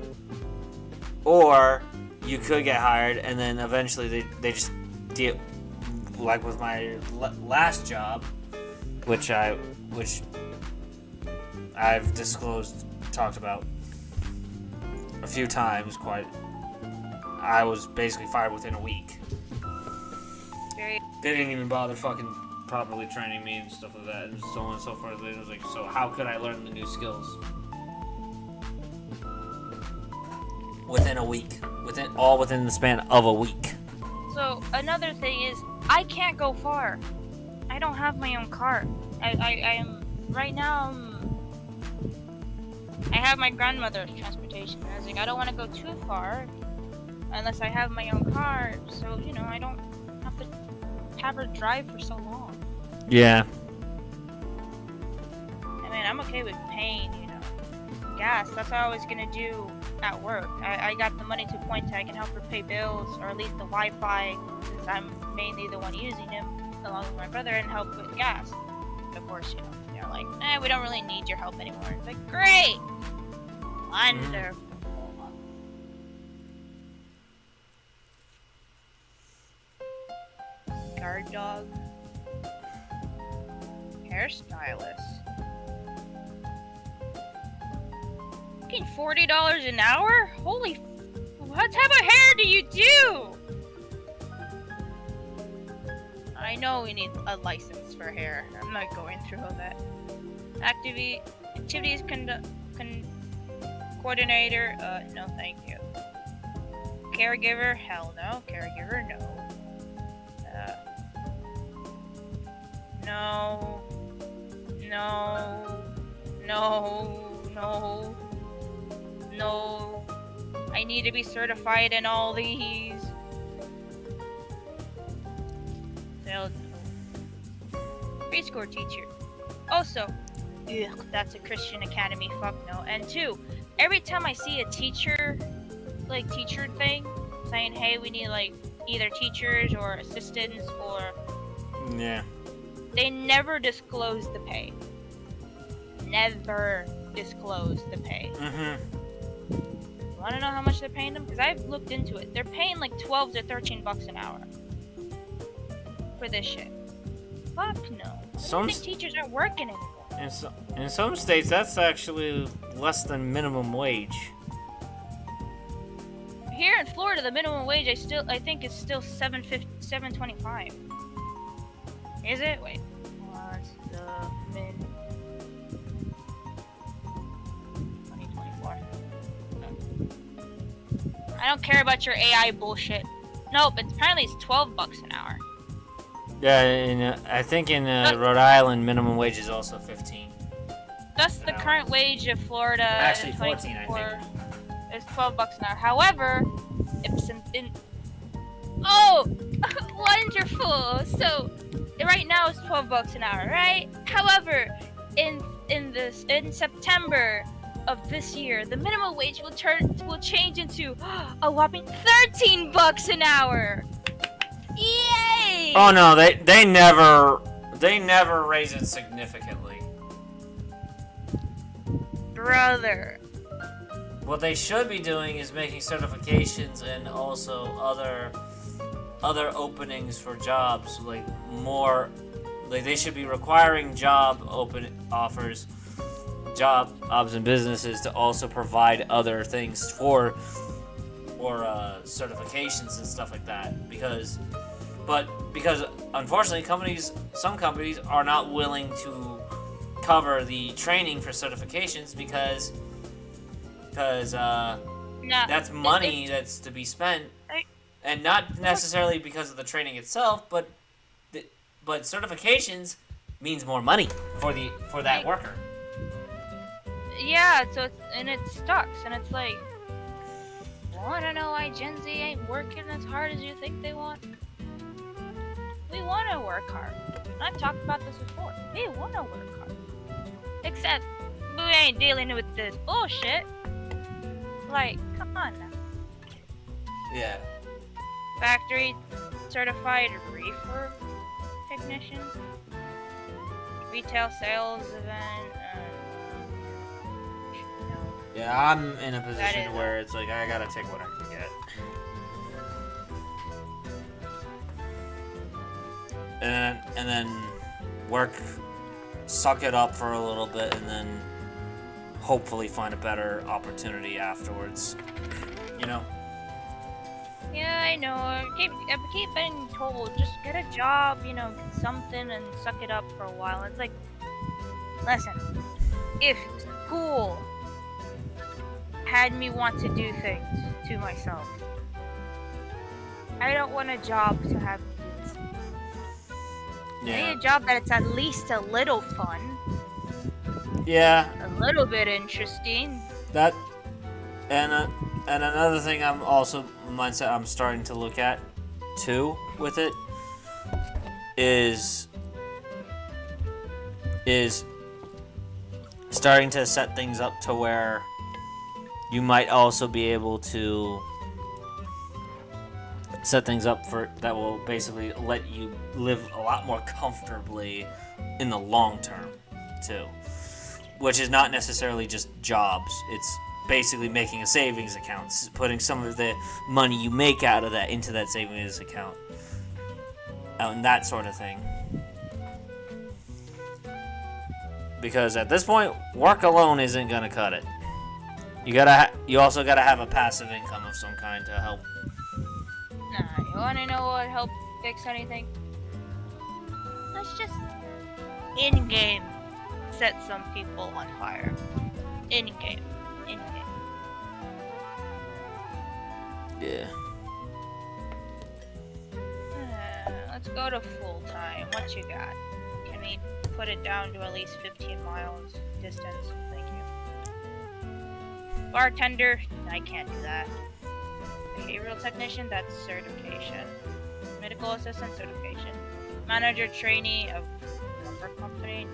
you could get hired, and then eventually they just deal, like with my last job, which I've talked about a few times. I was basically fired within a week. They didn't even bother fucking properly training me and stuff like that, and so on and so forth. It was like, so how could I learn the new skills within a week? Within the span of a week. So another thing is, I can't go far. I don't have my own car. I'm right now. I have my grandmother's transportation. I was like, I don't want to go too far unless I have my own car. So I don't have to have her drive for so long. Yeah. I mean, I'm okay with paying, gas. That's what I was gonna do at work. I got the money to a point I can help her pay bills, or at least the Wi-Fi, since I'm mainly the one using him, along with my brother, and help with gas. But of course, they're like, we don't really need your help anymore. It's like, great! Wonderful. Guard dog. Hairstylist. Fucking $40 an hour? Holy what type of hair do you do? I know we need a license for hair. I'm not going through all that. Activities coordinator, no thank you. Caregiver, hell no. Caregiver, no. No. I need to be certified in all these. Preschool teacher. Also, ugh, that's a Christian academy, fuck no. And 2, every time I see a teacher thing, saying, hey, we need, either teachers or assistants or... Yeah. They never disclose the pay. Never disclose the pay. You wanna know how much they're paying them? Because I've looked into it. They're paying like 12 to 13 bucks an hour for this shit. Fuck no. I think teachers aren't working anymore. In some states, that's actually less than minimum wage. Here in Florida, the minimum wage I think is still $7.25. Is it? Wait. What's the min? 2024. I don't care about your AI bullshit. No, but apparently it's 12 bucks an hour. Yeah, and I think in Rhode Island, minimum wage is also 15. That's the current wage of Florida. Actually, 14, I think. It's 12 bucks an hour. However, oh, wonderful. So right now it's 12 bucks an hour, right? However, in September of this year, the minimum wage will change into a whopping 13 bucks an hour. Yay! Oh no, they never raise it significantly. Brother. What they should be doing is making certifications and also other openings for jobs, they should be requiring jobs and businesses to also provide other things for certifications and stuff like that, because unfortunately some companies are not willing to cover the training for certifications because that's money that's to be spent, and not necessarily because of the training itself, but certifications means more money for that worker. Yeah, so it sucks, and it's like, wanna know why Gen Z ain't working as hard as you think they want? We wanna work hard. And I've talked about this before. We wanna work hard. Except we ain't dealing with this bullshit. Like, come on now. Yeah. Factory certified reefer technician. Retail sales event. Yeah, I'm in a position where it's like I gotta take what I can get. And then work, suck it up for a little bit, and then hopefully find a better opportunity afterwards. Yeah, I know. I keep being told, just get a job, get something and suck it up for a while. It's like, listen, if school had me want to do things to myself, I don't want a job to have me do this. Yeah. I need a job that's at least a little fun. Yeah. A little bit interesting. That, and another thing mindset I'm starting to look at too with it is starting to set things up to where You might also be able to set things up for that will basically let you live a lot more comfortably in the long term, too. Which is not necessarily just jobs. It's basically making a savings account, putting some of the money you make out of that into that savings account, and that sort of thing. Because at this point, work alone isn't gonna cut it. You also gotta have a passive income of some kind to help. Nah, you wanna know what help fix anything? Let's just in-game set some people on fire. In-game. Yeah. Let's go to full-time. What you got? Can we put it down to at least 15 miles distance? Thank you. Bartender? I can't do that. Behavioral technician? That's certification. Medical assistant? Certification. Manager trainee of lumber company?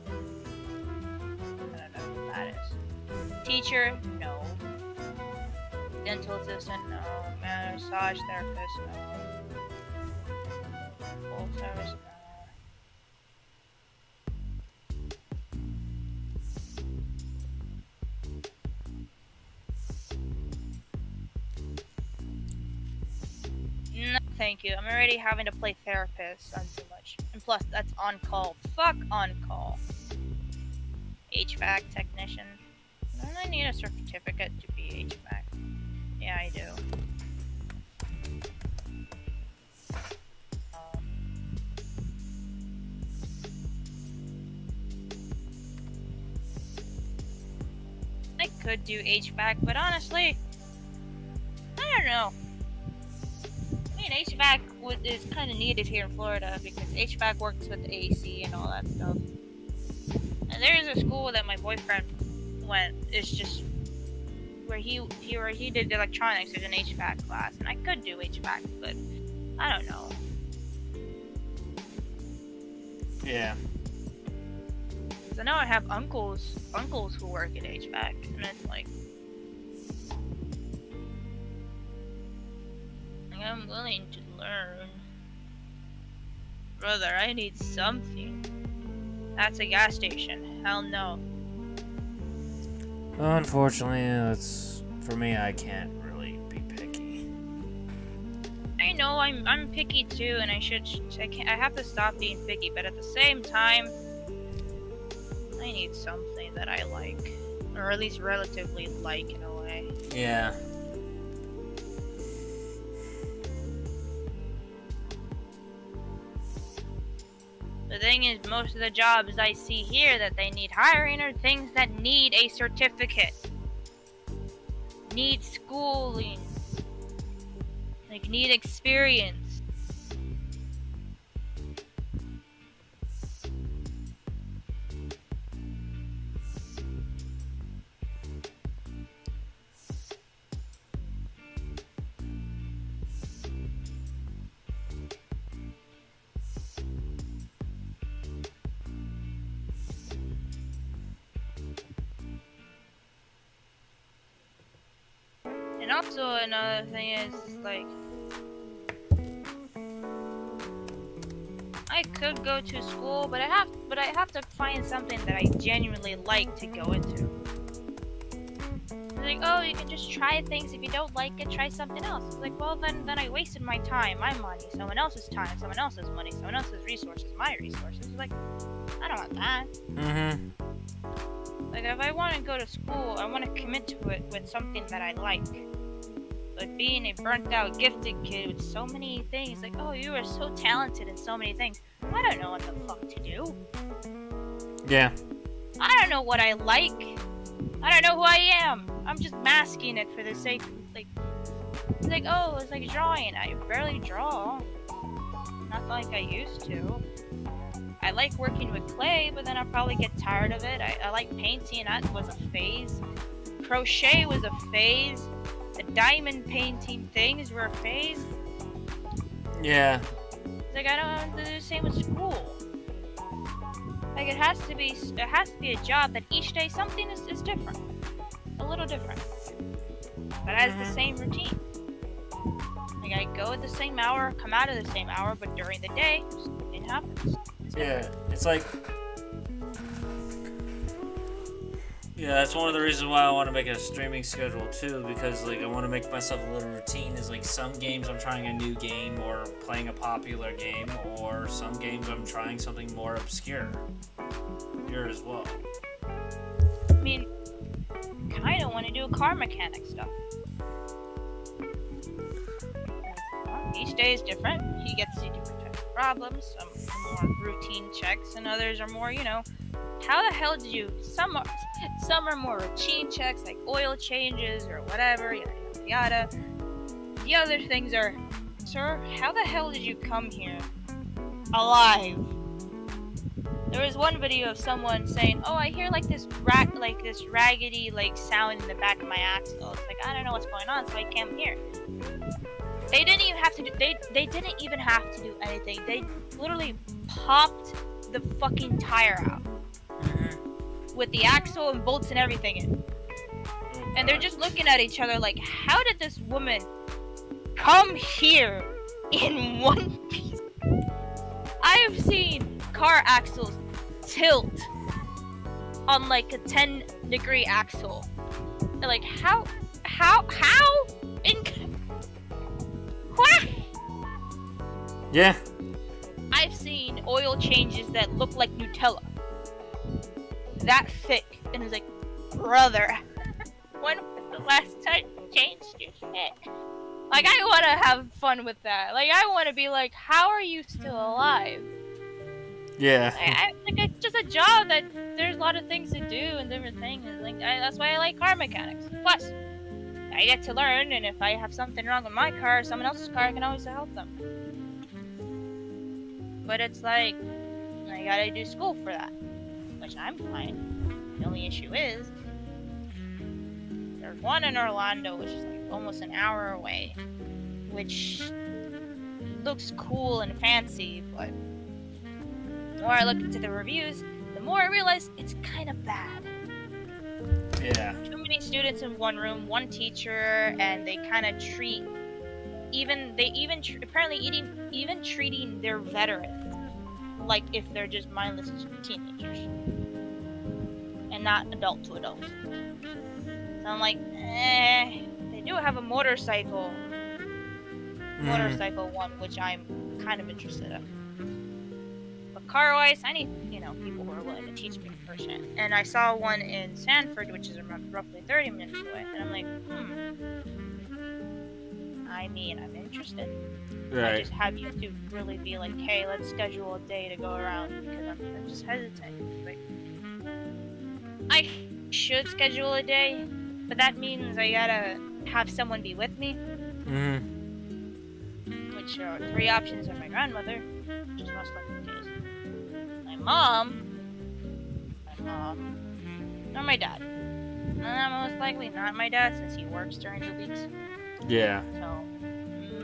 I don't know what that is. Teacher? No. Dental assistant? No. Massage therapist? No. Full service? No. No, thank you. I'm already having to play therapist on too much. And plus, that's on call. Fuck on call. HVAC technician. Don't I need a certificate to be HVAC? Yeah, I do. I could do HVAC, but honestly, I don't know. I mean, HVAC is kind of needed here in Florida because HVAC works with AC and all that stuff. And there's a school that my boyfriend went. It's just where he did electronics. There's an HVAC class, and I could do HVAC, but I don't know. Yeah. So now I have uncles who work at HVAC, and it's like I'm willing to learn. Brother, I need something. That's a gas station. Hell no. Unfortunately, that's for me. I can't really be picky. I know I'm picky too, and I have to stop being picky. But at the same time, I need something that I like, or at least relatively like in a way. Yeah. The thing is, most of the jobs I see here that they need hiring are things that need a certificate. Need schooling. Like, need experience. And also another thing is like I could go to school, but I have to find something that I genuinely like to go into. Like, oh, you can just try things. If you don't like it, try something else. It's like, well, then I wasted my time, my money, someone else's time, someone else's money, someone else's resources, my resources. Like, I don't want that. Like, if I want to go to school, I want to commit to it with something that I like. Like, being a burnt-out, gifted kid with so many things, like, oh, you are so talented in so many things. I don't know what the fuck to do. Yeah. I don't know what I like. I don't know who I am. I'm just masking it for the sake of, like, it's like, oh, it's like drawing. I barely draw. Not like I used to. I like working with clay, but then I'll probably get tired of it. I like painting. That was a phase. Crochet was a phase. The diamond painting things were a phase. Yeah. It's like, I don't do the same with school. Like it has to be a job that each day something is different, a little different, but has the same routine. Like I go at the same hour, come out at the same hour, but during the day something happens. Yeah, it's like. Yeah, that's one of the reasons why I want to make a streaming schedule too, because like I want to make myself a little routine. Is like some games I'm trying a new game or playing a popular game, or some games I'm trying something more obscure. Here as well. I mean, kind of want to do car mechanic stuff. Each day is different. You get to see different types of problems. Some are more routine checks, and others are more, how the hell did you? Some are more routine checks, like oil changes or whatever, yada yada yada. The other things are, sir, how the hell did you come here alive? There was one video of someone saying, "Oh, I hear like this raggedy like sound in the back of my axle." It's like I don't know what's going on, so I came here. They didn't even have to do. They didn't even have to do anything. They literally popped the fucking tire out with the axle and bolts and everything in. And they're just looking at each other like, how did this woman come here in one piece? I have seen car axles tilt on like a 10-degree axle. They're like, how? What? Yeah. I've seen oil changes that look like Nutella. That thick. And it's like, brother, when was the last time you changed your shit? Like, I want to have fun with that. Like, I want to be like, how are you still alive? Yeah. Like, it's just a job that there's a lot of things to do and different things. Like, that's why I like car mechanics. Plus, I get to learn, and if I have something wrong with my car or someone else's car, I can always help them. But it's like, I gotta do school for that, which I'm fine. The only issue is, there's one in Orlando, which is like almost an hour away, which looks cool and fancy, but the more I look into the reviews, the more I realize it's kind of bad. Yeah. Too many students in one room, one teacher, and they kind of treat even treating their veterans like if they're just mindless teenagers and not adult to adult. So I'm like, they do have a motorcycle one, which I'm kind of interested in. But car-wise, I need, people who are willing to teach me firsthand. And I saw one in Sanford, which is roughly 30 minutes away, and I'm like, I mean, I'm interested. Right. I just have you to really be like, hey, let's schedule a day to go around, because I'm just hesitant. Like, I should schedule a day, but that means I gotta have someone be with me. Which are 3 options are my grandmother, which is most likely the case, my mom, or my dad. Most likely not my dad, since he works during the weeks. Yeah. So,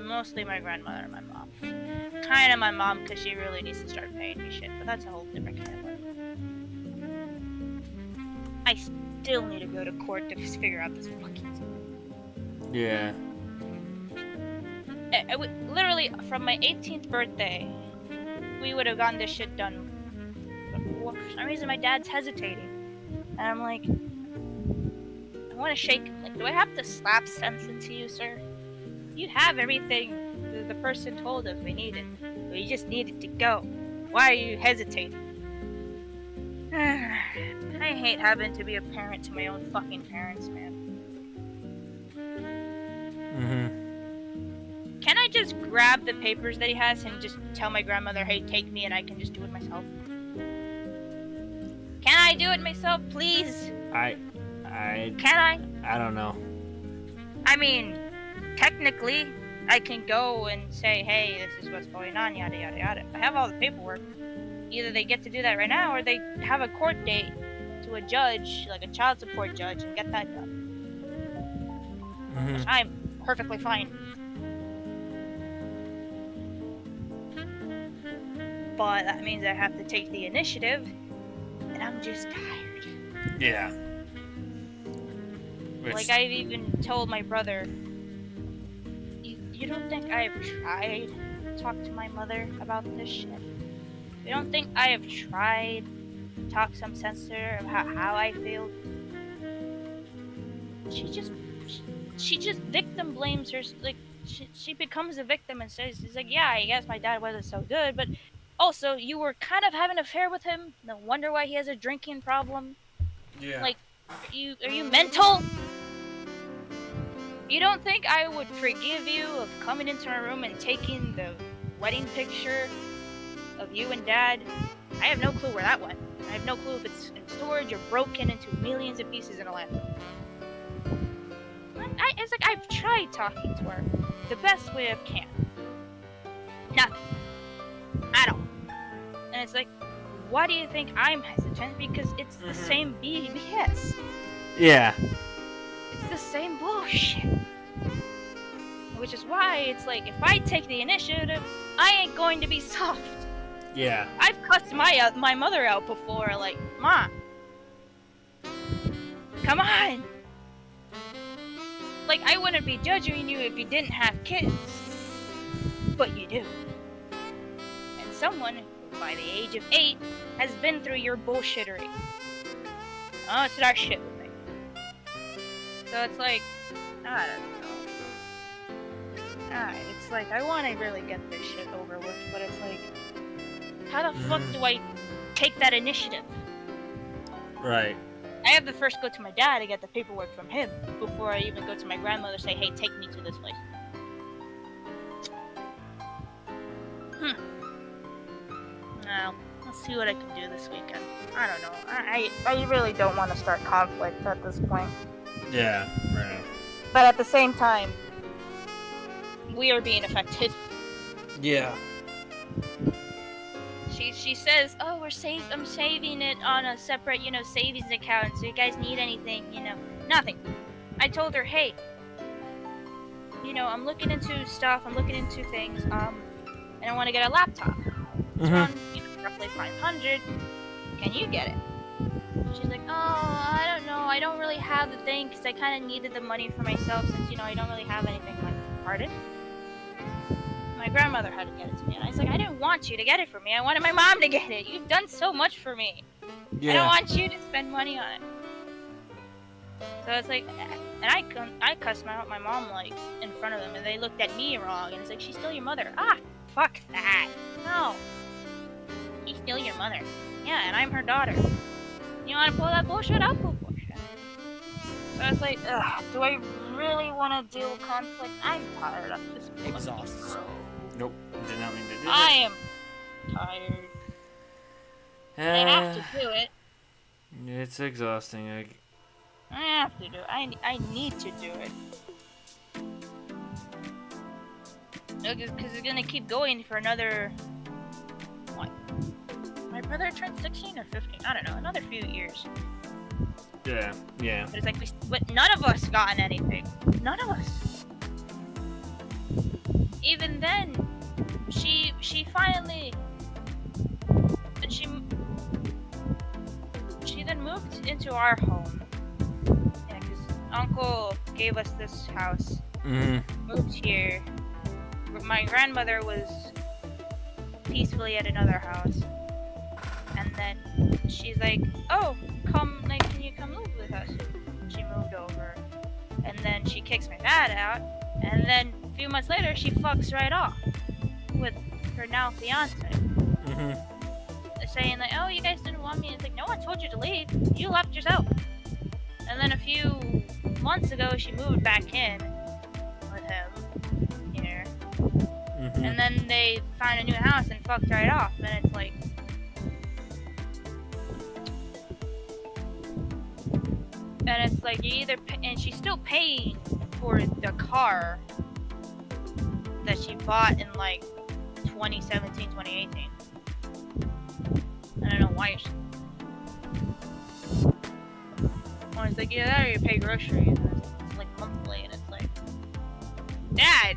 mostly my grandmother and my mom. Kind of my mom, because she really needs to start paying me shit, but that's a whole different kind of way. I still need to go to court to figure out this fucking thing. Yeah. Literally, from my 18th birthday, we would have gotten this shit done. But for some reason, my dad's hesitating. And I'm like, I want to shake him. Like, do I have to slap sense into you, sir? You have everything the person told us we needed. We just needed to go. Why are you hesitating? I hate having to be a parent to my own fucking parents, man. Can I just grab the papers that he has and just tell my grandmother, hey, take me, and I can just do it myself? Can I do it myself, please? Can I? I don't know. I mean, technically, I can go and say, hey, this is what's going on, yada, yada, yada. If I have all the paperwork, either they get to do that right now, or they have a court date to a judge, like a child support judge, and get that done. Which I'm perfectly fine. But that means I have to take the initiative and I'm just tired. Yeah. Like, I've even told my brother, you don't think I've tried to talk to my mother about this shit? You don't think I have tried to talk some sense to her about how I feel? She just victim blames her. Like, she becomes a victim and says, she's like, yeah, I guess my dad wasn't so good, but also you were kind of having an affair with him. No wonder why he has a drinking problem. Yeah. Like, are you mental? You don't think I would forgive you of coming into my room and taking the wedding picture of you and Dad? I have no clue where that went. I have no clue if it's in storage or broken into millions of pieces in a landfill. It's like, I've tried talking to her the best way I can. Nothing. At all. And it's like, why do you think I'm hesitant? Because it's the same BS. Yeah. It's the same bullshit. Which is why it's like, if I take the initiative, I ain't going to be soft. Yeah. I've cussed my mother out before, like, Mom, come on. Like, I wouldn't be judging you if you didn't have kids. But you do. And someone who, by the age of 8, has been through your bullshittery. Oh, it's that shit with me. So it's like, I don't know. It's like, I want to really get this shit over with, but it's like, how the fuck do I take that initiative? Right. I have to first go to my dad to get the paperwork from him before I even go to my grandmother and say, hey, take me to this place. Now, let's see what I can do this weekend. I don't know. I really don't want to start conflict at this point. Yeah, right. But at the same time, we are being affected. Yeah. She says, oh, I'm saving it on a separate, savings account, so you guys need anything, nothing. I told her, hey, I'm looking into stuff, I'm looking into things, and I want to get a laptop. It's around, roughly 500. Can you get it? She's like, oh, I don't know, I don't really have the thing, because I kind of needed the money for myself, since, I don't really have anything. Like, pardon? My grandmother had to get it to me, and I was like, I didn't want you to get it for me. I wanted my mom to get it. You've done so much for me. Yeah. I don't want you to spend money on it. So it's like, and I cussed out my mom, like, in front of them, and they looked at me wrong, and it's like, she's still your mother. Ah, fuck that. No. She's still your mother. Yeah, and I'm her daughter. You want to pull that bullshit? I'll pull bullshit. So it's like, ugh, do I really want to deal with conflict? I'm tired of this. Exhausted. Nope, did not mean to do that. I am tired. I have to do it. It's exhausting. I have to do it. I need to do it. Because it's gonna keep going for another... What? My brother turned 16 or 15? I don't know. Another few years. Yeah. But it's like, but none of us gotten anything. None of us. Even then, she finally, she then moved into our home. Yeah, because Uncle gave us this house. Moved here. My grandmother was peacefully at another house. And then she's like, oh, can you come live with us? She moved over. And then she kicks my dad out. And then a few months later, she fucks right off with her now fiance. Saying like, oh, you guys didn't want me. It's like, no one told you to leave. You left yourself. And then a few months ago, she moved back in with him here. And then they found a new house and fucked right off. And it's like, you either and she's still paying for the car that she bought in like 2017, 2018. I don't know why. Oh, it's like, yeah, that or you pay groceries. It's like monthly, and it's like, Dad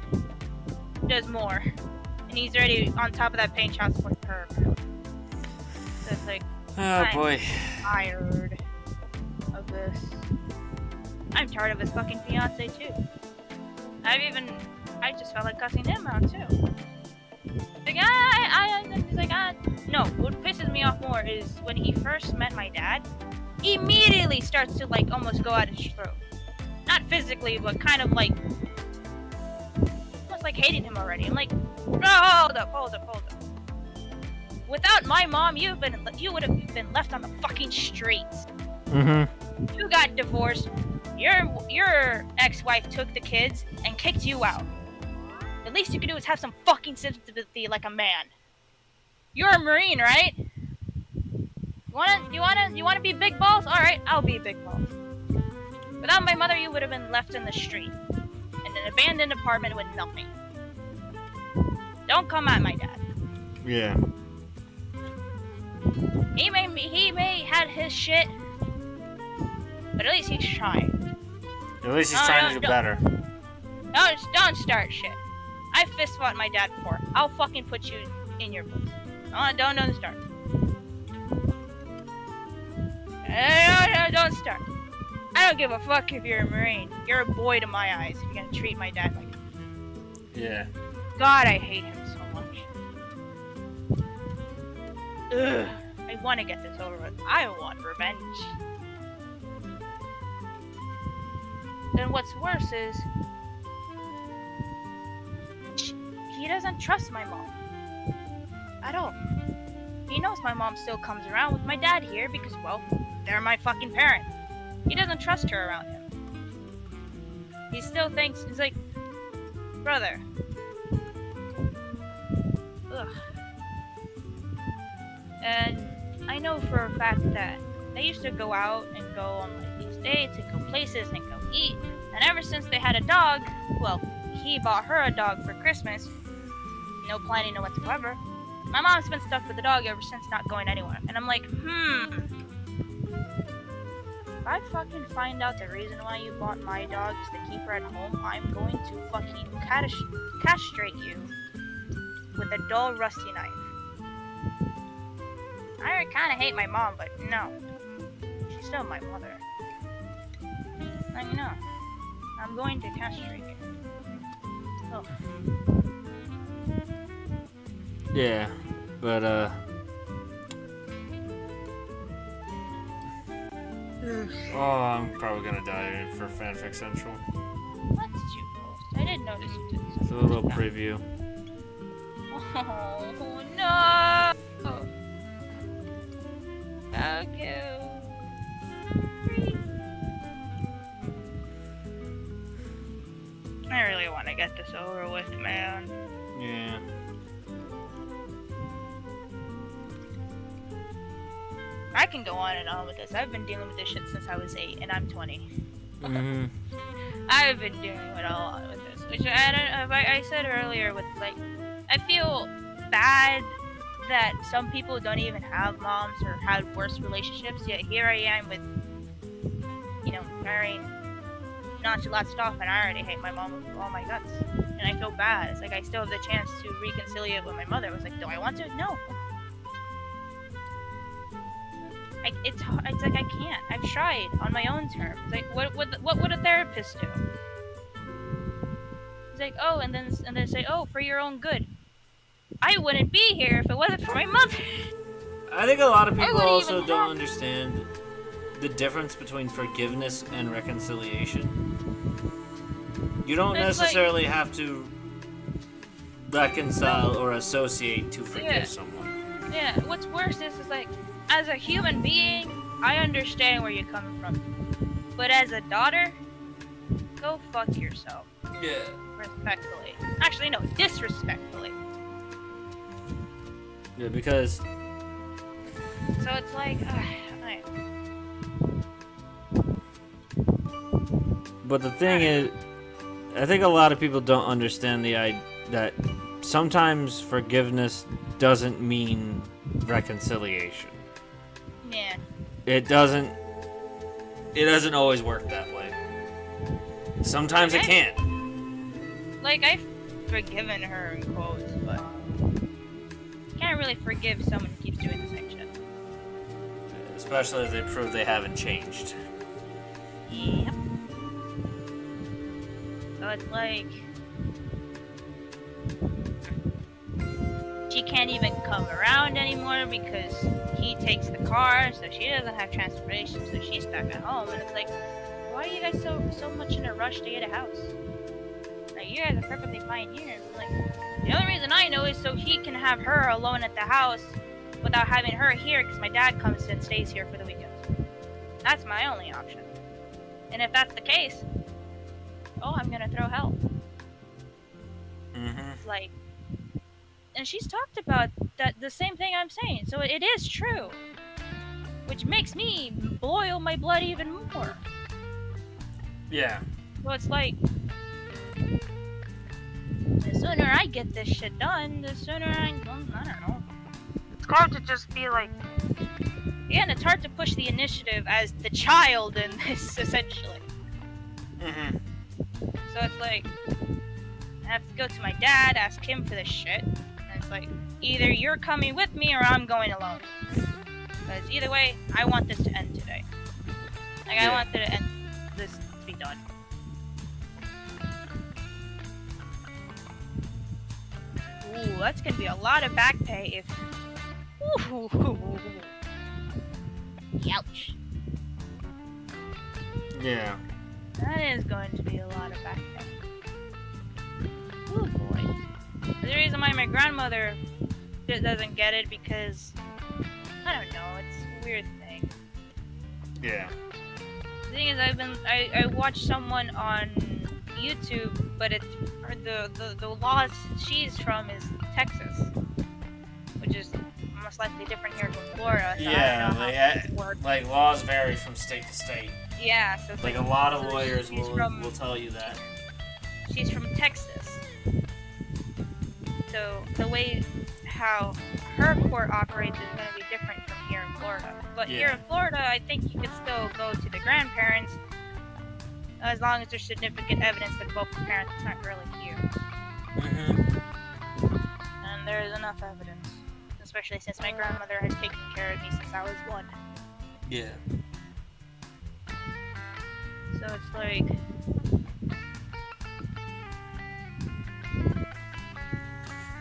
does more, and he's already on top of that paying child support for her. So it's like, Oh boy. Tired of this. I'm tired of his fucking fiance too. I just felt like cussing him out too. He's like, no, what pisses me off more is when he first met my dad, he immediately starts to like almost go at his throat. Not physically, but kind of like, almost like hating him already. I'm like, oh, hold up. Without my mom, you would have been left on the fucking streets. Mm-hmm. You got divorced. Your ex-wife took the kids and kicked you out. The least you could do is have some fucking sympathy like a man. You're a Marine, right? You wanna be big balls? Alright, I'll be big balls. Without my mother, you would have been left in the street. In an abandoned apartment with nothing. Don't come at my dad. Yeah. He may had his shit, but at least he's trying. At least he's trying to do better. Don't start shit. I fist fought my dad before. I'll fucking put you in your place. Don't start. No, don't start. I don't give a fuck if you're a Marine. You're a boy to my eyes if you're gonna treat my dad like that. Yeah. God, I hate him so much. Ugh. I want to get this over with. I want revenge. And what's worse is he doesn't trust my mom at all. He knows my mom still comes around with my dad here because, well, they're my fucking parents. He doesn't trust her around him. He still thinks, he's like, brother. Ugh. And I know for a fact that they used to go out and go on like these dates and go places and go eat. And ever since they had a dog, well, he bought her a dog for Christmas. No planning whatsoever. My mom's been stuck with the dog ever since, not going anywhere. And I'm like, if I fucking find out the reason why you bought my dog is to keep her at home, I'm going to fucking castrate you with a dull, rusty knife. I kind of hate my mom, but no. She's still my mother. And you know, I'm going to castrate her. Oh. Yeah, but oh, I'm probably gonna die for Fanfic Central. What did you post? I didn't notice you did something. It's a little preview. Oh no! How cute. I really want to get this over with, man. Yeah. I can go on and on with this. I've been dealing with this shit since I was 8, and I'm 20. Mm-hmm. I've been dealing with a lot with this, which I don't know. I said earlier with like, I feel bad that some people don't even have moms or had worse relationships. Yet here I am with, you know, marrying nonchalant stuff, and I already hate my mom with all my guts, and I feel bad. It's like I still have the chance to reconciliate with my mother. I was like, do I want to? No. It's like I can't. I've tried on my own terms. Like, what would a therapist do? It's like, oh, and then say, oh, for your own good. I wouldn't be here if it wasn't for my mother. I think a lot of people also don't understand the difference between forgiveness and reconciliation. You don't necessarily have to reconcile or associate to forgive someone. Yeah, what's worse is like, as a human being, I understand where you're coming from. But as a daughter, go fuck yourself. Yeah. Respectfully. Actually, no, disrespectfully. Yeah, because... So it's like, But the thing is, I think a lot of people don't understand the idea that sometimes forgiveness doesn't mean reconciliation. Yeah. It doesn't always work that way. Sometimes it can't. Like, I've forgiven her in quotes, but can't really forgive someone who keeps doing the same shit. Especially if they prove they haven't changed. Yep. So it's like she can't even come around anymore because he takes the car, so she doesn't have transportation, so she's stuck at home. And it's like, why are you guys so much in a rush to get a house? Like, you guys are perfectly fine here. Like, the only reason I know is so he can have her alone at the house without having her here, because my dad comes and stays here for the weekends. That's my only option. And if that's the case, I'm gonna throw help. Like, and she's talked about that the same thing I'm saying, so it is true, which makes me boil my blood even more. Yeah. So it's like, the sooner I get this shit done, the sooner I don't know. It's hard to just be like, and it's hard to push the initiative as the child in this, essentially. So it's like, I have to go to my dad, ask him for this shit, and it's like, either you're coming with me or I'm going alone. Because either way, I want this to end today. Like, I want this to be done. Ooh, that's gonna be a lot of back pay if... Ooh. Ouch. Yeah. That is going to be a lot of back pay. Oh boy. The reason why my grandmother doesn't get it because, I don't know, it's a weird thing. Yeah. The thing is, I watched someone on YouTube, but the laws she's from is Texas, which is most likely different here from Florida. So I don't know how it works. Like laws vary from state to state. Yeah, so it's like a lot of lawyers will tell you that. She's from Texas, so the way how her court operates is going to be different from here in Florida. But here in Florida, I think you could still go to the grandparents as long as there's significant evidence that both the parents aren't really here. And there's enough evidence, especially since my grandmother has taken care of me since I was 1. Yeah. So it's like...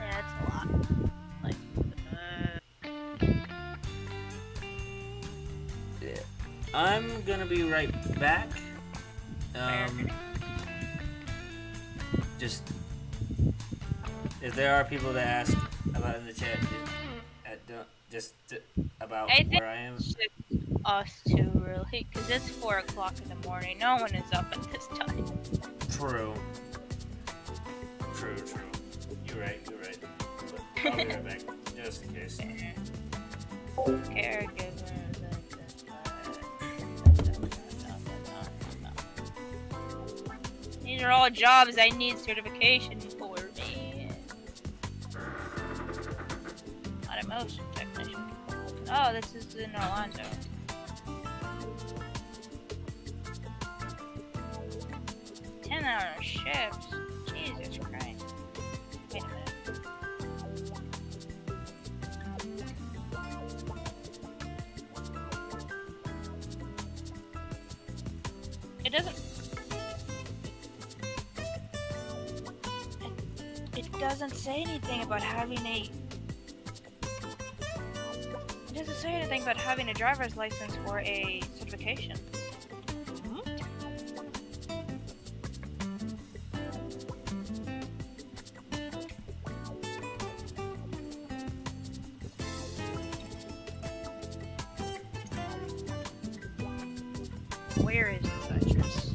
yeah, it's a lot. Like, yeah. I'm gonna be right back. Just if there are people that ask about in the chat, about where I am. It's just us two, really, because it's 4 o'clock in the morning. No one is up at this time. True. You're right. But I'll be right back, just in case. These are all jobs I need certification for me. Automotion technician. Oh, this is in Orlando. $10-hour shifts. Jesus Christ. Wait a minute. It doesn't say anything about having a... It doesn't say anything about having a driver's license or a certification. Where is this address?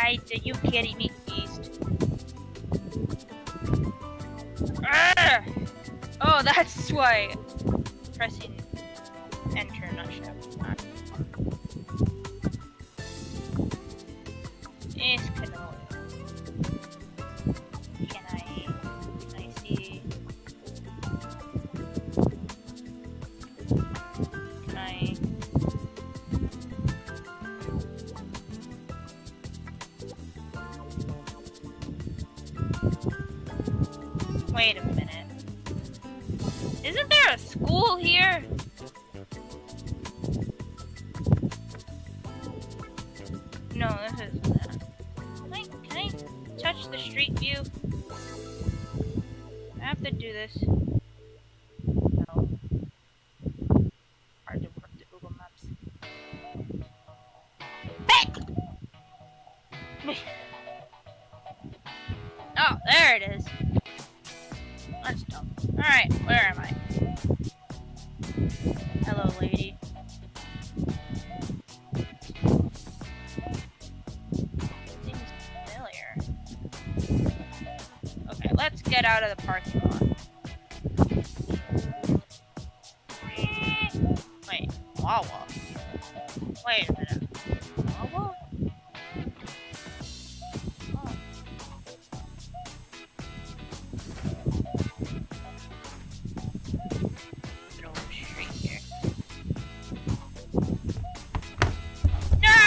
Are you kidding me? East. Ah! Oh, that's why. Pressing enter, not shift. Miss Canola. Can I see? Can I? Wait a minute. Isn't there a school here? No, this is. Can I touch the street view? I have to do this. No. Hard to work the Google Maps. Hey! Oh, there it is. That's dumb. Alright, where am I? Hello, lady. Seems familiar. Okay, let's get out of the parking lot. Wait, Wawa? Wait a minute. Wawa? Oh. Middle of the street here. No!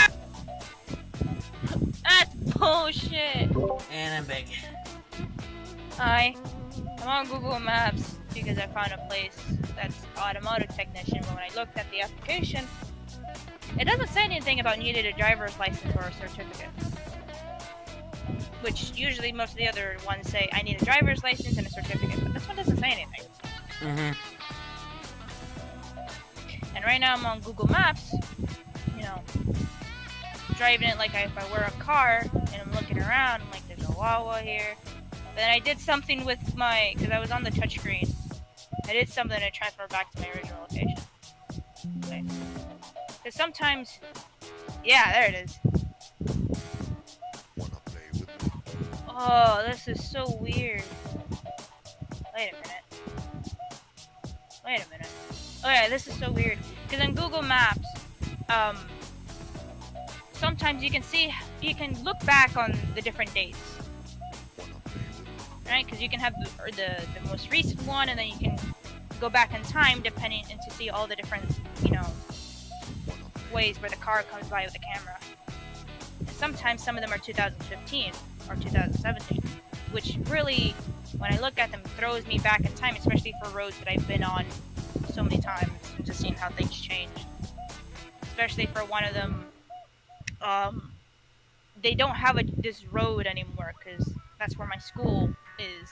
That's bullshit! And I'm back. Hi. I'm on Google Maps because I found a place that's automotive technician, but when I looked at the application, it doesn't say anything about needed a driver's license or a certificate. Which usually most of the other ones say I need a driver's license and a certificate, but this one doesn't say anything. And right now I'm on Google Maps, you know, driving it like if I were a car, and I'm looking around, I'm like, there's a Wawa here. Then I did something with my, because I was on the touchscreen, I did something to transfer back to my original location. Okay. Because sometimes, yeah, there it is. Oh, this is so weird. Wait a minute. Okay, this is so weird. Because in Google Maps, sometimes you can look back on the different dates. Right? Because you can have the most recent one, and then you can go back in time depending and to see all the different, ways where the car comes by with the camera. And sometimes some of them are 2015 or 2017, which really, when I look at them, throws me back in time, especially for roads that I've been on so many times and just seeing how things change. Especially for one of them, they don't have this road anymore because that's where my school is.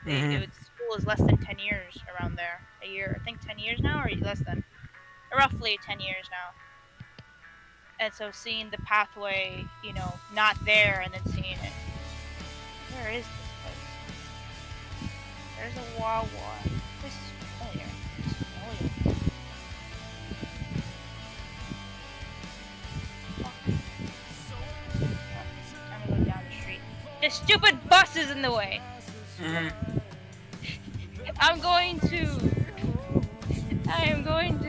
School is less than 10 years around there. A year, I think 10 years now, or less than. Roughly 10 years now. And so seeing the pathway, not there, and then seeing it. Where is this place? There's a Wawa. This is familiar. I'm gonna go down the street. The stupid bus is in the way. I am going to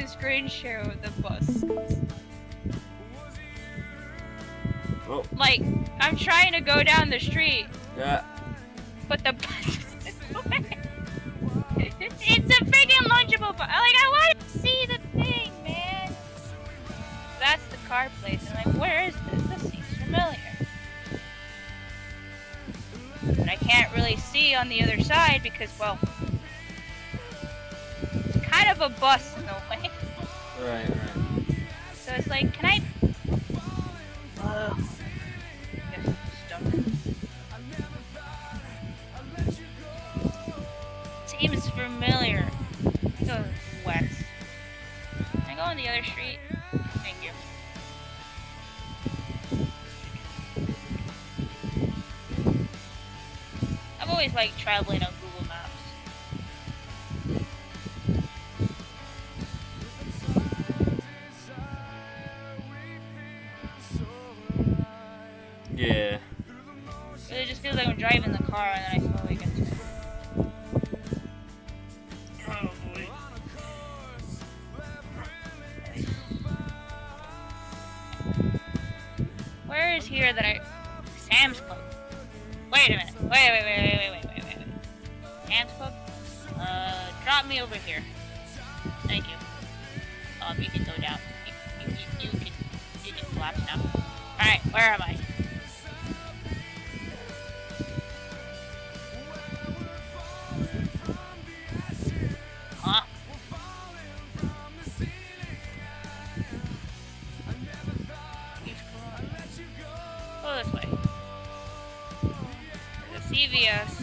screen share with the bus. Oh. Like, I'm trying to go down the street. Yeah. But the bus is in the way. It's a freaking lunchable bus. Like, I want to see the thing, man. That's the car place. I'm like, where is this? This seems familiar. But I can't really see on the other side because, well, it's kind of a bus in a way. Right. So it's like, can I... Guess I'm stuck. Seems familiar. I go west. Can I go on the other street? Thank you. I've always liked traveling on Google Maps. Yeah. It just feels like I'm driving the car and then I slowly get to it. Oh boy. Where is here that I Sam's Club. Wait a minute. Wait. Sam's Club? Drop me over here. Thank you. You can go down. You can collapse now. Alright, where am I? Huh? Go this way. There's a CVS.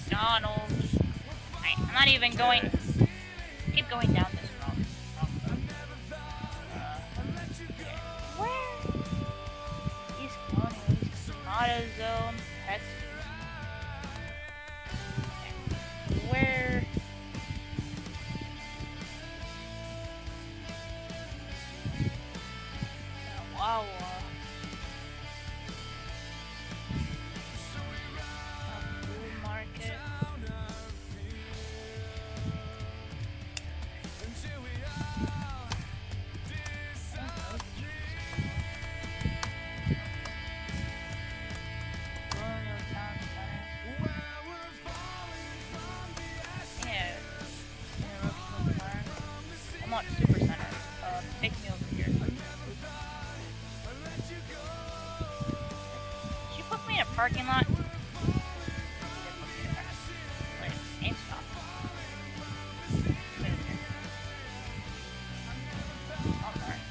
McDonald's. Right, I'm not even going. Keep going down this road. Where? East Colonial, AutoZone, Pets. Where? Wawa. Food market. Colonial Town Center. Yeah. I'm on Super Center. Take me over here. Did you put me in a parking lot? Wait, same stop. Alright.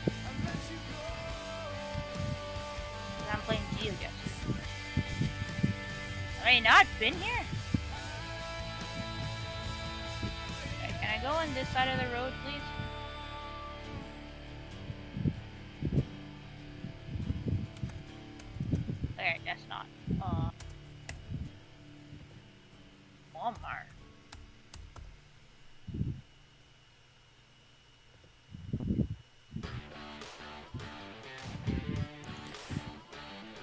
I'm playing Geo again. Have I not been here? Okay, can I go on this side of the road, please? There, that's not. Walmart.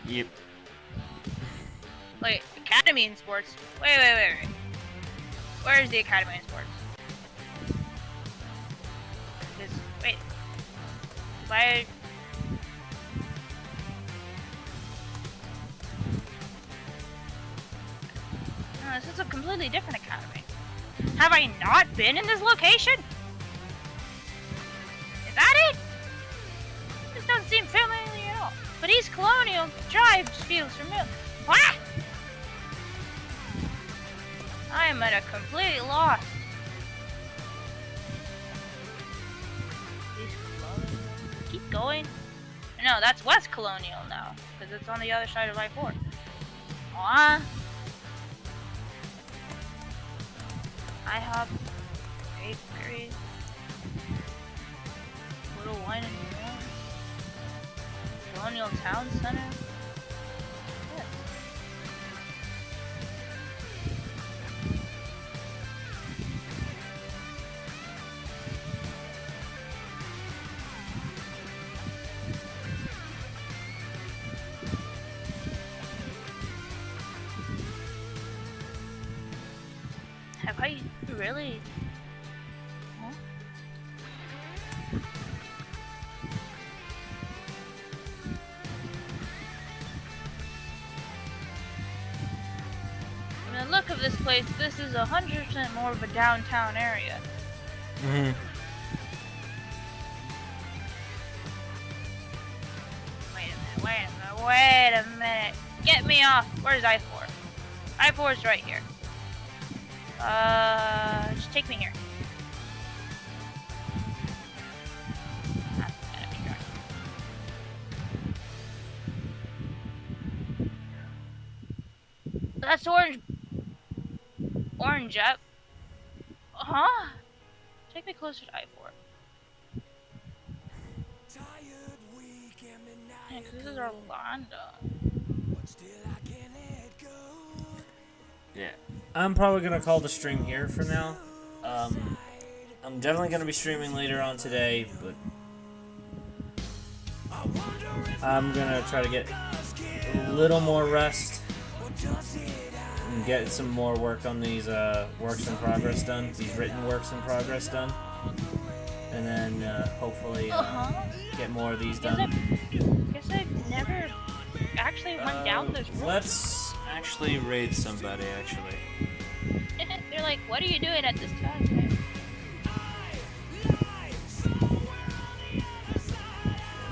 Yep. Wait, Academy in Sports. Wait. Where is the Academy in Sports? Wait. Why? No, this is a completely different academy. Have I not been in this location? Is that it? This doesn't seem familiar at all. But East Colonial Drive just feels familiar. What? I am at a complete loss. East Colonial. Keep going. No, that's West Colonial now, because it's on the other side of I-4. IHOP, bakery, Little Wine and More, Colonial Town Center. Yeah. Have I really? Huh? From the look of this place, this is 100% more of a downtown area. Mm-hmm. Wait a minute. Get me off. Where's I-4? I-4 is right here. Just take me here. That's orange up. Huh? Take me closer to I-4. Yeah, 'cause this is Orlando. Yeah. I'm probably gonna call the stream here for now. I'm definitely gonna be streaming later on today, but I'm gonna try to get a little more rest and get some more work on these works in progress done, these written works in progress done, and then hopefully get more of these done. Guess I've never actually went down this road. Let's actually raid somebody, actually. They're like, what are you doing at this time, man?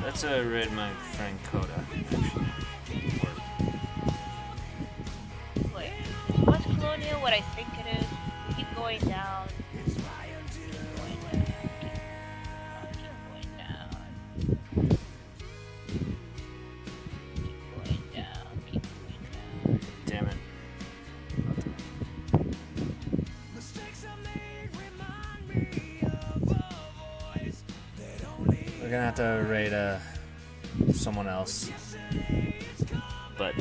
Let's raid my friend Coda, actually. Wait, what's Colonial what I think it is? Keep going down. Keep going down. Keep going down. Keep going down. Damn it. We're gonna have to raid someone else. But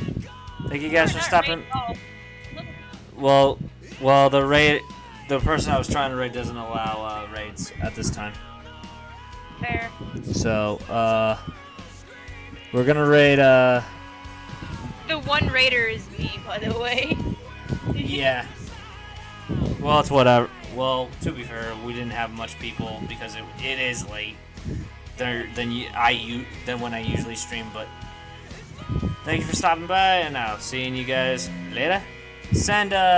thank you guys for stopping. Well, the person I was trying to raid doesn't allow raids at this time. Fair. So we're gonna raid The one raider is me, by the way. Yeah. Well, it's whatever. Well, to be fair, we didn't have much people because it is late. Than when I usually stream, but thank you for stopping by, and I'll see you guys later. Send